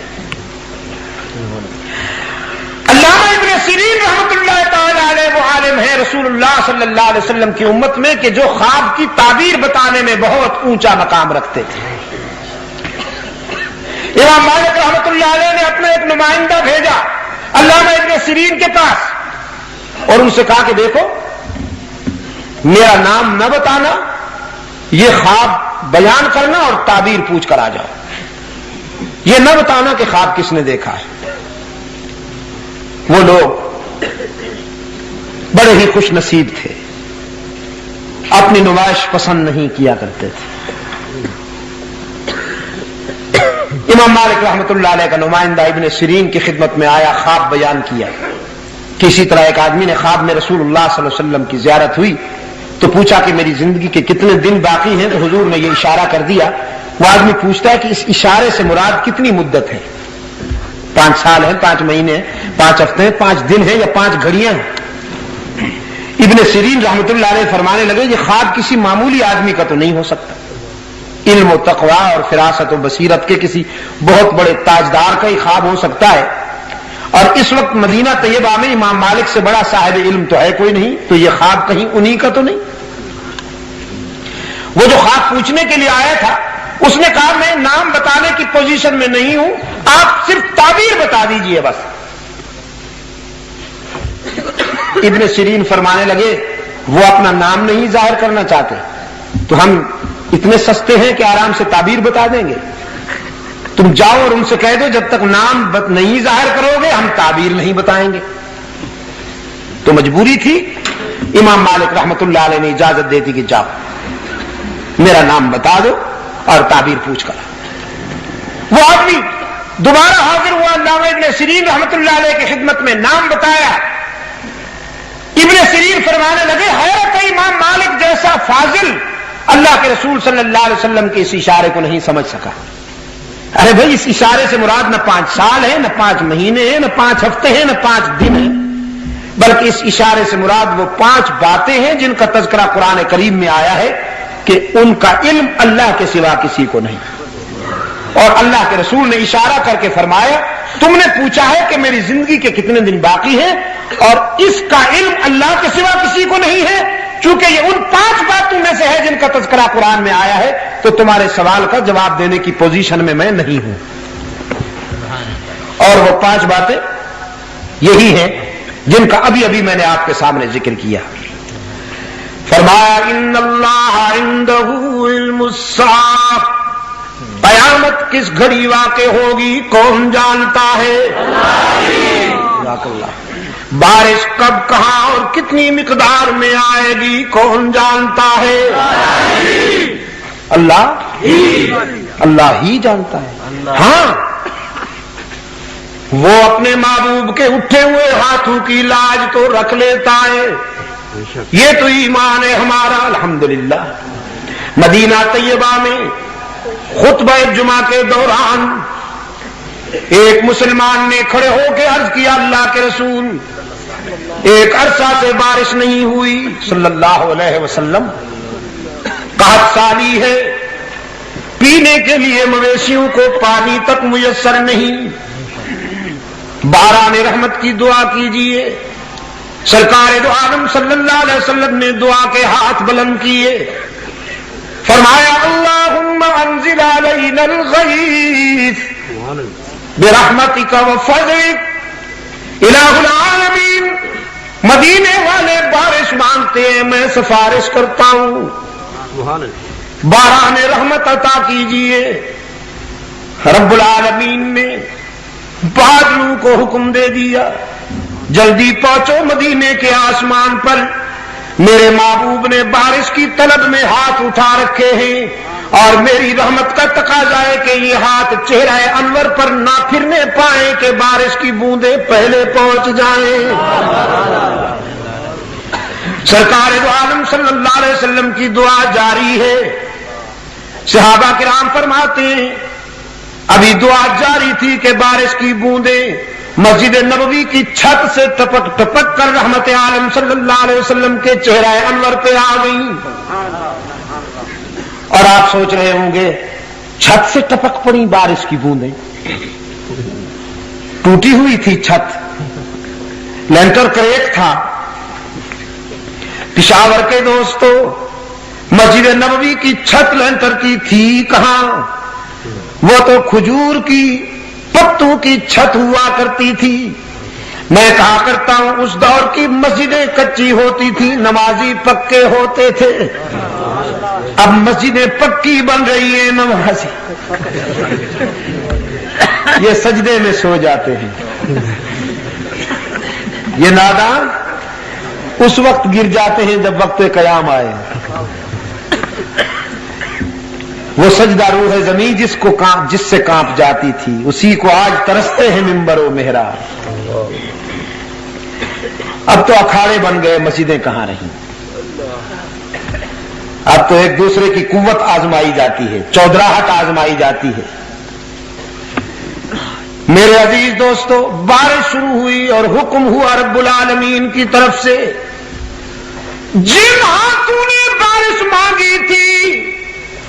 Speaker 1: علامہ ابن سیرین رحمت اللہ تعالی علیہ وہ عالم ہے رسول اللہ صلی اللہ علیہ وسلم کی امت میں کہ جو خواب کی تعبیر بتانے میں بہت اونچا مقام رکھتے تھے. امام مالک رحمت اللہ علیہ نے اپنا ایک نمائندہ بھیجا علامہ ابن سیرین کے پاس اور ان سے کہا کہ دیکھو میرا نام نہ بتانا، یہ خواب بیان کرنا اور تعبیر پوچھ کر آ جاؤ. یہ نہ بتانا کہ خواب کس نے دیکھا ہے. وہ لوگ بڑے ہی خوش نصیب تھے، اپنی نمائش پسند نہیں کیا کرتے تھے. امام مالک رحمت اللہ علیہ کا نمائندہ ابن سیرین کی خدمت میں آیا، خواب بیان کیا. کسی طرح ایک آدمی نے خواب میں رسول اللہ صلی اللہ علیہ وسلم کی زیارت ہوئی تو پوچھا کہ میری زندگی کے کتنے دن باقی ہیں، تو حضور نے یہ اشارہ کر دیا. وہ آدمی پوچھتا ہے کہ اس اشارے سے مراد کتنی مدت ہے، 5 سال ہیں، 5 مہینے ہیں، 5 ہفتے ہیں، 5 دن ہیں یا 5 گھڑیاں ہیں. ابن سیرین رحمت اللہ علیہ فرمانے لگے یہ خواب کسی معمولی آدمی کا تو نہیں ہو سکتا، علم و تقوی اور فراست و بصیرت کے کسی بہت بڑے تاجدار کا ہی خواب ہو سکتا ہے. اور اس وقت مدینہ طیبہ میں امام مالک سے بڑا صاحب علم تو ہے کوئی نہیں، تو یہ خواب کہیں انہی کا تو نہیں. وہ جو خواب پوچھنے کے لیے آیا تھا اس نے کہا میں نام بتانے کی پوزیشن میں نہیں ہوں، آپ صرف تعبیر بتا دیجئے بس. ابن سیرین فرمانے لگے وہ اپنا نام نہیں ظاہر کرنا چاہتے تو ہم اتنے سستے ہیں کہ آرام سے تعبیر بتا دیں گے. تم جاؤ اور ان سے کہہ دو جب تک نام نہیں ظاہر کرو گے ہم تعبیر نہیں بتائیں گے. تو مجبوری تھی. امام مالک رحمت اللہ علیہ نے اجازت دیتی کہ جاؤ میرا نام بتا دو اور تعبیر پوچھ کر. وہ آدمی دوبارہ حاضر ہوا، علامہ ابن سیرین رحمت اللہ علیہ کی خدمت میں نام بتایا. ابن سیرین فرمانے لگے حیرت ہے امام مالک جیسا فاضل اللہ کے رسول صلی اللہ علیہ وسلم کے اس اشارے کو نہیں سمجھ سکا. ارے بھائی اس اشارے سے مراد نہ 5 سال ہے، نہ 5 مہینے ہیں، نہ 5 ہفتے ہیں، نہ 5 دن ہیں، بلکہ اس اشارے سے مراد وہ 5 باتیں ہیں جن کا تذکرہ قرآن کریم میں آیا ہے کہ ان کا علم اللہ کے سوا کسی کو نہیں. اور اللہ کے رسول نے اشارہ کر کے فرمایا تم نے پوچھا ہے کہ میری زندگی کے کتنے دن باقی ہیں اور اس کا علم اللہ کے سوا کسی کو نہیں ہے. چونکہ یہ ان 5 باتوں میں سے ہے جن کا تذکرہ قرآن میں آیا ہے تو تمہارے سوال کا جواب دینے کی پوزیشن میں نہیں ہوں. اور وہ 5 باتیں یہی ہیں جن کا ابھی میں نے آپ کے سامنے ذکر کیا. فرمایا ان اللہ عندہ علم الساعہ، قیامت کس گھڑی واقع ہوگی کون جانتا ہے؟ اللہ. بارش کب کہاں اور کتنی مقدار میں آئے گی کون جانتا ہے؟ اللہ ہی جانتا ہے. ہاں وہ اپنے محبوب کے اٹھے ہوئے ہاتھوں کی لاج تو رکھ لیتا ہے. یہ تو ایمان ہے ہمارا. الحمدللہ مدینہ طیبہ میں خطبہ جمعہ کے دوران ایک مسلمان نے کھڑے ہو کے عرض کیا اللہ کے رسول ایک عرصہ سے بارش نہیں ہوئی صلی اللہ علیہ وسلم، قحط سالی ہے، پینے کے لیے مویشیوں کو پانی تک میسر نہیں، باران رحمت کی دعا کیجئے. سرکار دو عالم صلی اللہ علیہ وسلم نے دعا کے ہاتھ بلند کیے، فرمایا اللہم انزل علینا الغیث برحمتک وفضلک الہ العالمین. مدینے والے بارش مانگتے ہیں، میں سفارش کرتا ہوں باران رحمت عطا کیجئے. رب العالمین نے بادلوں کو حکم دے دیا جلدی پہنچو مدینے کے آسمان پر. میرے محبوب نے بارش کی طلب میں ہاتھ اٹھا رکھے ہیں اور میری رحمت کا تقاضا ہے کہ یہ ہاتھ چہرہ انور پر نہ پھرنے پائیں کہ بارش کی بوندیں پہلے پہنچ جائیں. سرکار دو عالم صلی اللہ علیہ وسلم کی دعا جاری ہے. صحابہ کرام فرماتے ہیں ابھی دعا جاری تھی کہ بارش کی بوندیں مسجد نبوی کی چھت سے ٹپک ٹپک کر رحمت عالم صلی اللہ علیہ وسلم کے چہرہ انور پہ آ گئی. اور آپ سوچ رہے ہوں گے چھت سے ٹپک پڑی بارش کی بوندیں. ٹوٹی ہوئی تھی چھت، لینٹر کریک تھا. پشاور کے دوستو، مسجد نبوی کی چھت لینٹر کی تھی کہاں؟ وہ تو کھجور کی پتوں کی چھت ہوا کرتی تھی. میں کہا کرتا ہوں اس دور کی مسجدیں کچی ہوتی تھی، نمازی پکے ہوتے تھے. اب مسجدیں پکی بن رہی ہیں، نمازی یہ سجدے میں سو جاتے ہیں. یہ نادان اس وقت گر جاتے ہیں جب وقت قیام آئے. وہ سجدہ روح زمین جس سے کانپ جاتی تھی، اسی کو آج ترستے ہیں ممبر و محراب. اب تو اکھاڑے بن گئے، مسجدیں کہاں رہیں. اب تو ایک دوسرے کی قوت آزمائی جاتی ہے، چودراہٹ آزمائی جاتی ہے. میرے عزیز دوستو، بارش شروع ہوئی اور حکم ہوا رب العالمین کی طرف سے، جن ہاتھوں نے بارش مانگی تھی،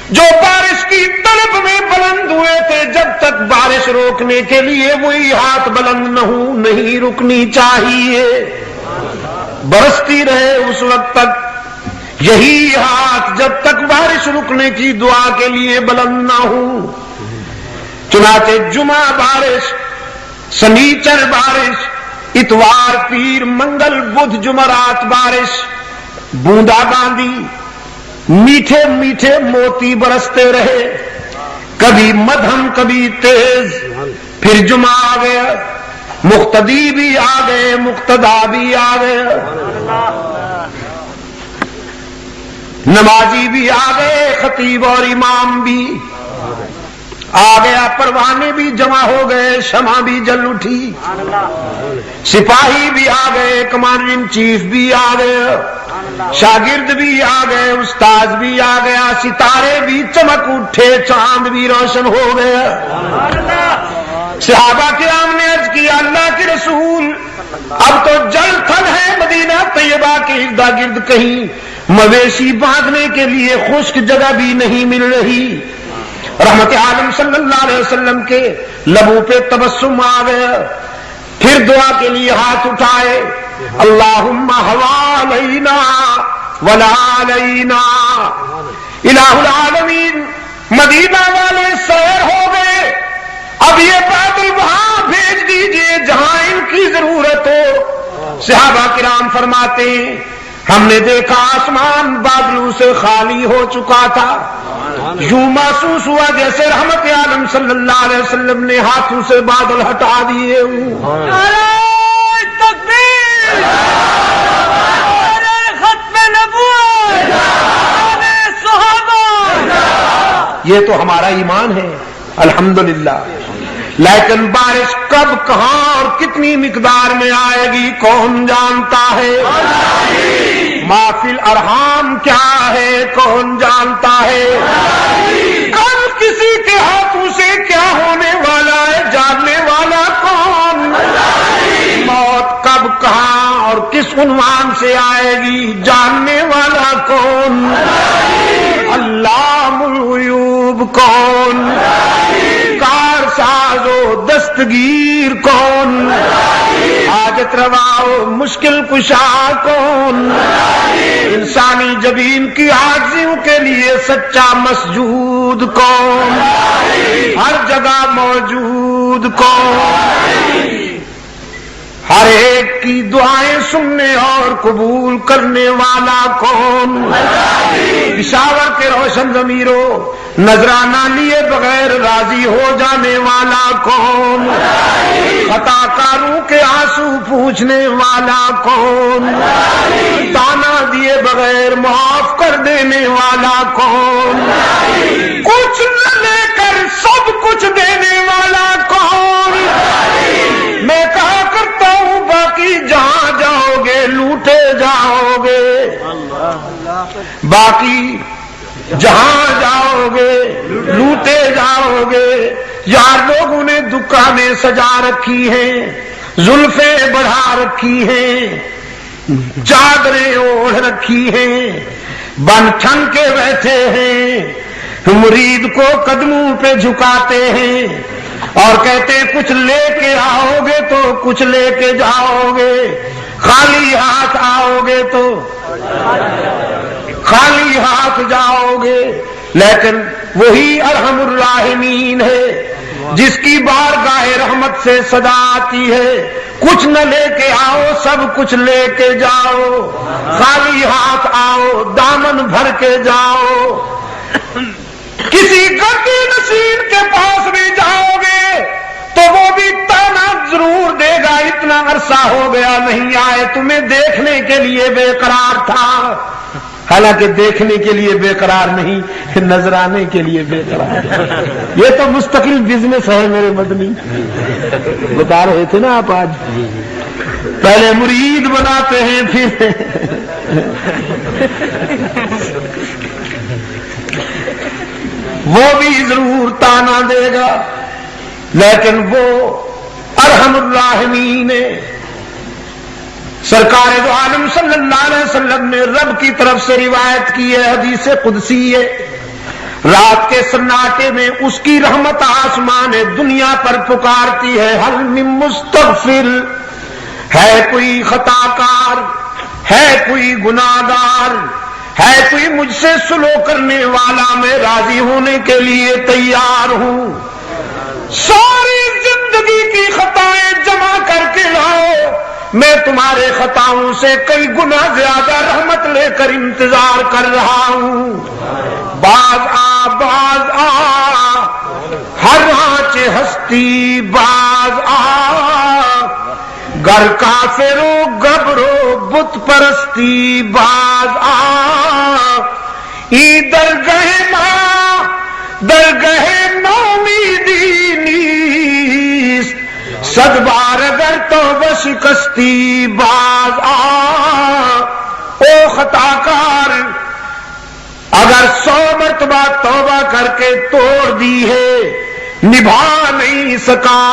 Speaker 1: جو بارش کی طلب میں بلند ہوئے تھے، جب تک بارش روکنے کے لیے وہی ہاتھ بلند نہ ہو، نہیں رکنی چاہیے. برستی رہے اس وقت تک یہی ہاتھ، جب تک بارش رکنے کی دعا کے لیے بلند نہ ہو. چنانچہ جمعہ بارش، سنیچر بارش، اتوار پیر منگل بدھ جمعرات بارش، بوندا باندی، میٹھے میٹھے موتی برستے رہے، کبھی مدھم کبھی تیز. پھر جمعہ آ گیا، مقتدی بھی آ گئے، مقتدا بھی آ گئے، نمازی بھی آ گئے، خطیب اور امام بھی آ گیا، پروانے بھی جمع ہو گئے، شمع بھی جل اٹھی، سپاہی بھی آ گئے، کمانڈر ان چیف بھی آ گئے، شاگرد بھی آ گئے، استاد بھی آ گیا، ستارے بھی چمک اٹھے، چاند بھی روشن ہو گیا. صحابہ کرام نے عرض کیا اللہ کے رسول، اب تو جل تھل ہے مدینہ طیبہ کے ارد گرد، کہیں مویشی باندھنے کے لیے خشک جگہ بھی نہیں مل رہی. رحمت عالم صلی اللہ علیہ وسلم کے لبوں پہ تبسم آ گیا. پھر دعا کے لیے ہاتھ اٹھائے، اللہم حوالینا ولا علینا. الہ العالمین، مدینہ والے سیر ہو گئے، اب یہ بادل وہاں بھیج دیجئے جہاں ان کی ضرورت ہو. صحابہ کرام فرماتے ہیں ہم نے دیکھا آسمان بادلوں سے خالی ہو چکا تھا، یوں محسوس ہوا جیسے رحمت عالم صلی اللہ علیہ وسلم نے ہاتھوں سے بادل ہٹا دیے.
Speaker 2: نعرہ تکبیر، نعرہ ختم نبوت، نعرہ صحابہ.
Speaker 1: یہ تو ہمارا ایمان ہے الحمدللہ. لیکن بارش کب کہاں اور کتنی مقدار میں آئے گی کون جانتا ہے. ما فی الارحام کیا ہے کون جانتا ہے. کل کسی کے ہاتھوں سے کیا ہونے والا ہے جاننے والا کون. موت کب کہاں اور کس عنوان سے آئے گی جاننے والا کون. علام الغیوب کون، کار ساز و دستگیر کون، حاجت روا و مشکل کشا کون، انسانی جبین کی عاجزیوں کے لیے سچا مسجود کون، ہر جگہ موجود کون، ہر ایک کی دعائیں سننے اور قبول کرنے والا کون. پشاور کے روشن ضمیروں، نذرانہ لیے بغیر راضی ہو جانے والا کون. خطا کاروں کے آنسو پوچھنے والا کون. تانا دیے بغیر معاف کر دینے والا کون. کچھ نہ لے کر سب کچھ دینے والا کون. میں کہا کرتا ہوں باقی جہاں جاؤ گے لوٹے جاؤ گے، باقی جہاں جاؤ گے لوٹے جاؤ گے. یار لوگوں نے دکانیں سجا رکھی ہیں، زلفیں بڑھا رکھی ہیں، چادریں اوڑھ رکھی ہیں، بن ٹھن کے بیٹھے ہیں، مرید کو قدموں پہ جھکاتے ہیں اور کہتے ہیں کچھ لے کے آؤ گے تو کچھ لے کے جاؤ گے، خالی ہاتھ آؤ گے تو خالی ہاتھ جاؤ گے۔ لیکن وہی ارحم الراحمین ہے جس کی بارگاہ رحمت سے صدا آتی ہے، کچھ نہ لے کے آؤ سب کچھ لے کے جاؤ، خالی ہاتھ آؤ دامن بھر کے جاؤ۔ کسی گدی نشین کے پاس بھی جاؤ گے تو وہ بھی تانا ضرور دے گا، اتنا عرصہ ہو گیا نہیں آئے، تمہیں دیکھنے کے لیے بے قرار تھا۔ حالانکہ دیکھنے کے لیے بے قرار نہیں، نظر آنے کے لیے بے قرار۔ یہ تو مستقل بزنس ہے میرے مدنی، بتا رہے تھے نا آپ آج، پہلے مرید بناتے ہیں پھر وہ بھی ضرور تانا دے گا، لیکن وہ ارحم الراحمین ہے۔ سرکار دو عالم صلی اللہ علیہ وسلم نے رب کی طرف سے روایت کی ہے، حدیث قدسی ہے، رات کے سناٹے میں اس کی رحمت آسمان دنیا پر پکارتی ہے، حل من مستغفر، ہے کوئی خطا کار، ہے کوئی گناہگار، ہے کوئی مجھ سے سلو کرنے والا، میں راضی ہونے کے لیے تیار ہوں۔ ساری زندگی کی خطائیں جمع کر کے لاؤ، میں تمہارے خطاؤں سے کئی گنا زیادہ رحمت لے کر انتظار کر رہا ہوں۔ باز آ ہر آنچ ہستی باز آ، گر کافر و گبرو بت پرستی باز آ، ای درگہ نومیدی نیست، صد بار اگر توبہ شکستی باز آ۔ او خطا کار، اگر 100 مرتبہ توبہ کر کے توڑ دی ہے، نبھا نہیں سکا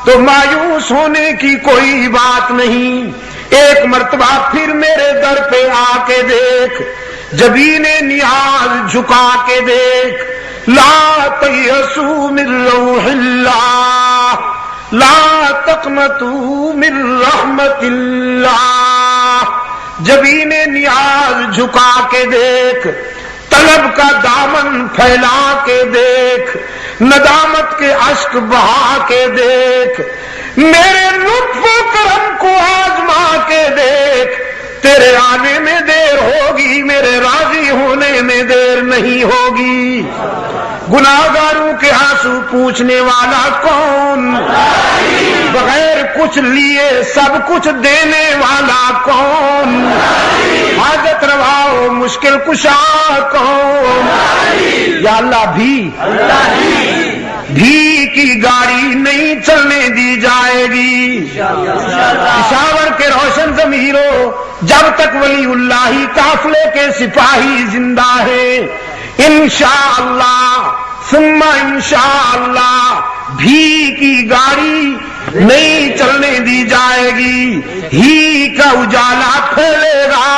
Speaker 1: تو مایوس ہونے کی کوئی بات نہیں، ایک مرتبہ پھر میرے در پہ آ کے دیکھ، جبین نیاز جھکا کے دیکھ، لا تیأسوا من روح اللہ، لا تقنطوا من رحمت اللہ، جبین نیاز جھکا کے دیکھ، طلب کا دامن پھیلا کے دیکھ، ندامت کے اشک بہا کے دیکھ، میرے لطف و کرم کو آزما کے دیکھ، تیرے آنے میں دیر ہوگی، میرے راضی ہونے میں دیر نہیں ہوگی۔ گناہگاروں کے آنسو پوچھنے والا کون؟ بغیر کچھ لیے سب کچھ دینے والا کون؟ حاجت روا و مشکل کشا کون؟ یا اللہ بھی کی گاڑی نہیں چلنے دی جائے گی۔ پشاور کے روشن ضمیروں، جب تک ولی اللہ قافلے کے سپاہی زندہ ہیں، انشاءاللہ ثم انشاءاللہ بھی کی گاڑی نہیں چلنے دی جائے گی، ہی کا اجالا پھیلے گا،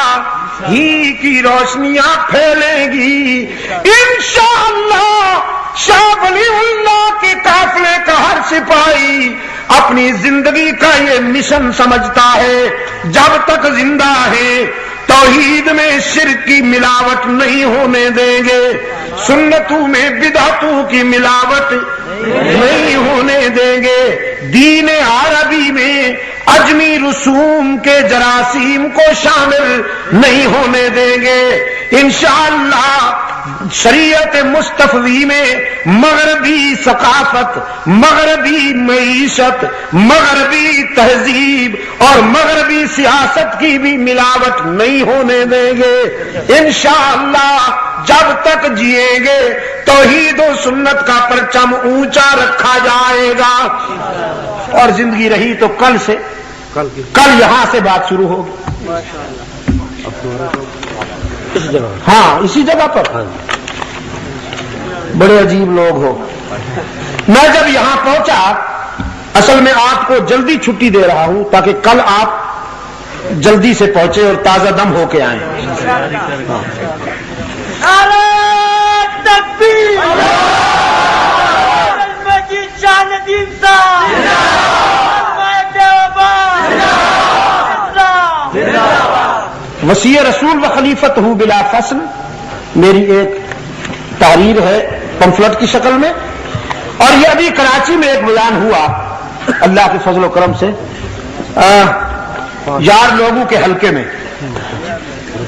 Speaker 1: ہی کی روشنیاں پھیلیں گی انشاءاللہ۔ شاہ ولی اللہ کے قافلے کا ہر سپاہی اپنی زندگی کا یہ مشن سمجھتا ہے، جب تک زندہ ہے توحید میں شرک کی ملاوٹ نہیں ہونے دیں گے، سنتوں میں بدعتوں کی ملاوٹ نہیں ہونے دیں گے، دین عربی میں عجمی رسوم کے جراثیم کو شامل نہیں ہونے دیں گے انشاءاللہ۔ شریعت مصطفی میں مغربی ثقافت، مغربی معیشت، مغربی تہذیب اور مغربی سیاست کی بھی ملاوٹ نہیں ہونے دیں گے انشاءاللہ۔ جب تک جیئیں گے توحید و سنت کا پرچم اونچا رکھا جائے گا، اور زندگی رہی تو کل یہاں سے بات شروع ہوگی، ہاں اسی جگہ پر۔ بڑے عجیب لوگ ہو۔ میں جب یہاں پہنچا اصل میں آپ کو جلدی چھٹی دے رہا ہوں تاکہ کل آپ جلدی سے پہنچے اور تازہ دم ہو کے آئیں.
Speaker 2: نعرہ تکبیر المجید شاہ ندیم صاحب
Speaker 1: وصی رسول و خلیفت ہوں بلا فصل میری ایک تحریر ہے پمفلٹ کی شکل میں، اور یہ ابھی کراچی میں ایک بیان ہوا اللہ کے فضل و کرم سے یار لوگوں کے حلقے میں،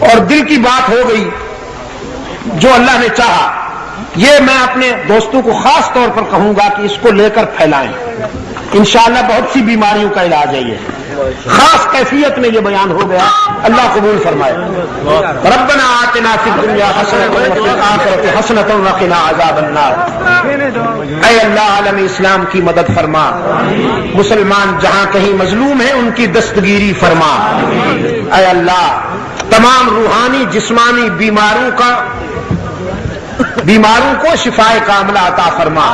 Speaker 1: اور دل کی بات ہو گئی جو اللہ نے چاہا. یہ میں اپنے دوستوں کو خاص طور پر کہوں گا کہ اس کو لے کر پھیلائیں. انشاءاللہ بہت سی بیماریوں کا علاج ہے. یہ خاص کیفیت میں یہ بیان ہو گیا، اللہ قبول فرمائے. ربنا آتنا فی الدنیا حسنۃ وفی الآخرۃ حسنۃ وقنا عذاب النار. اے اللہ عالم اسلام کی مدد فرما، مسلمان جہاں کہیں مظلوم ہیں ان کی دستگیری فرما. اے اللہ تمام روحانی جسمانی بیماروں کو شفائے کاملہ عطا فرما.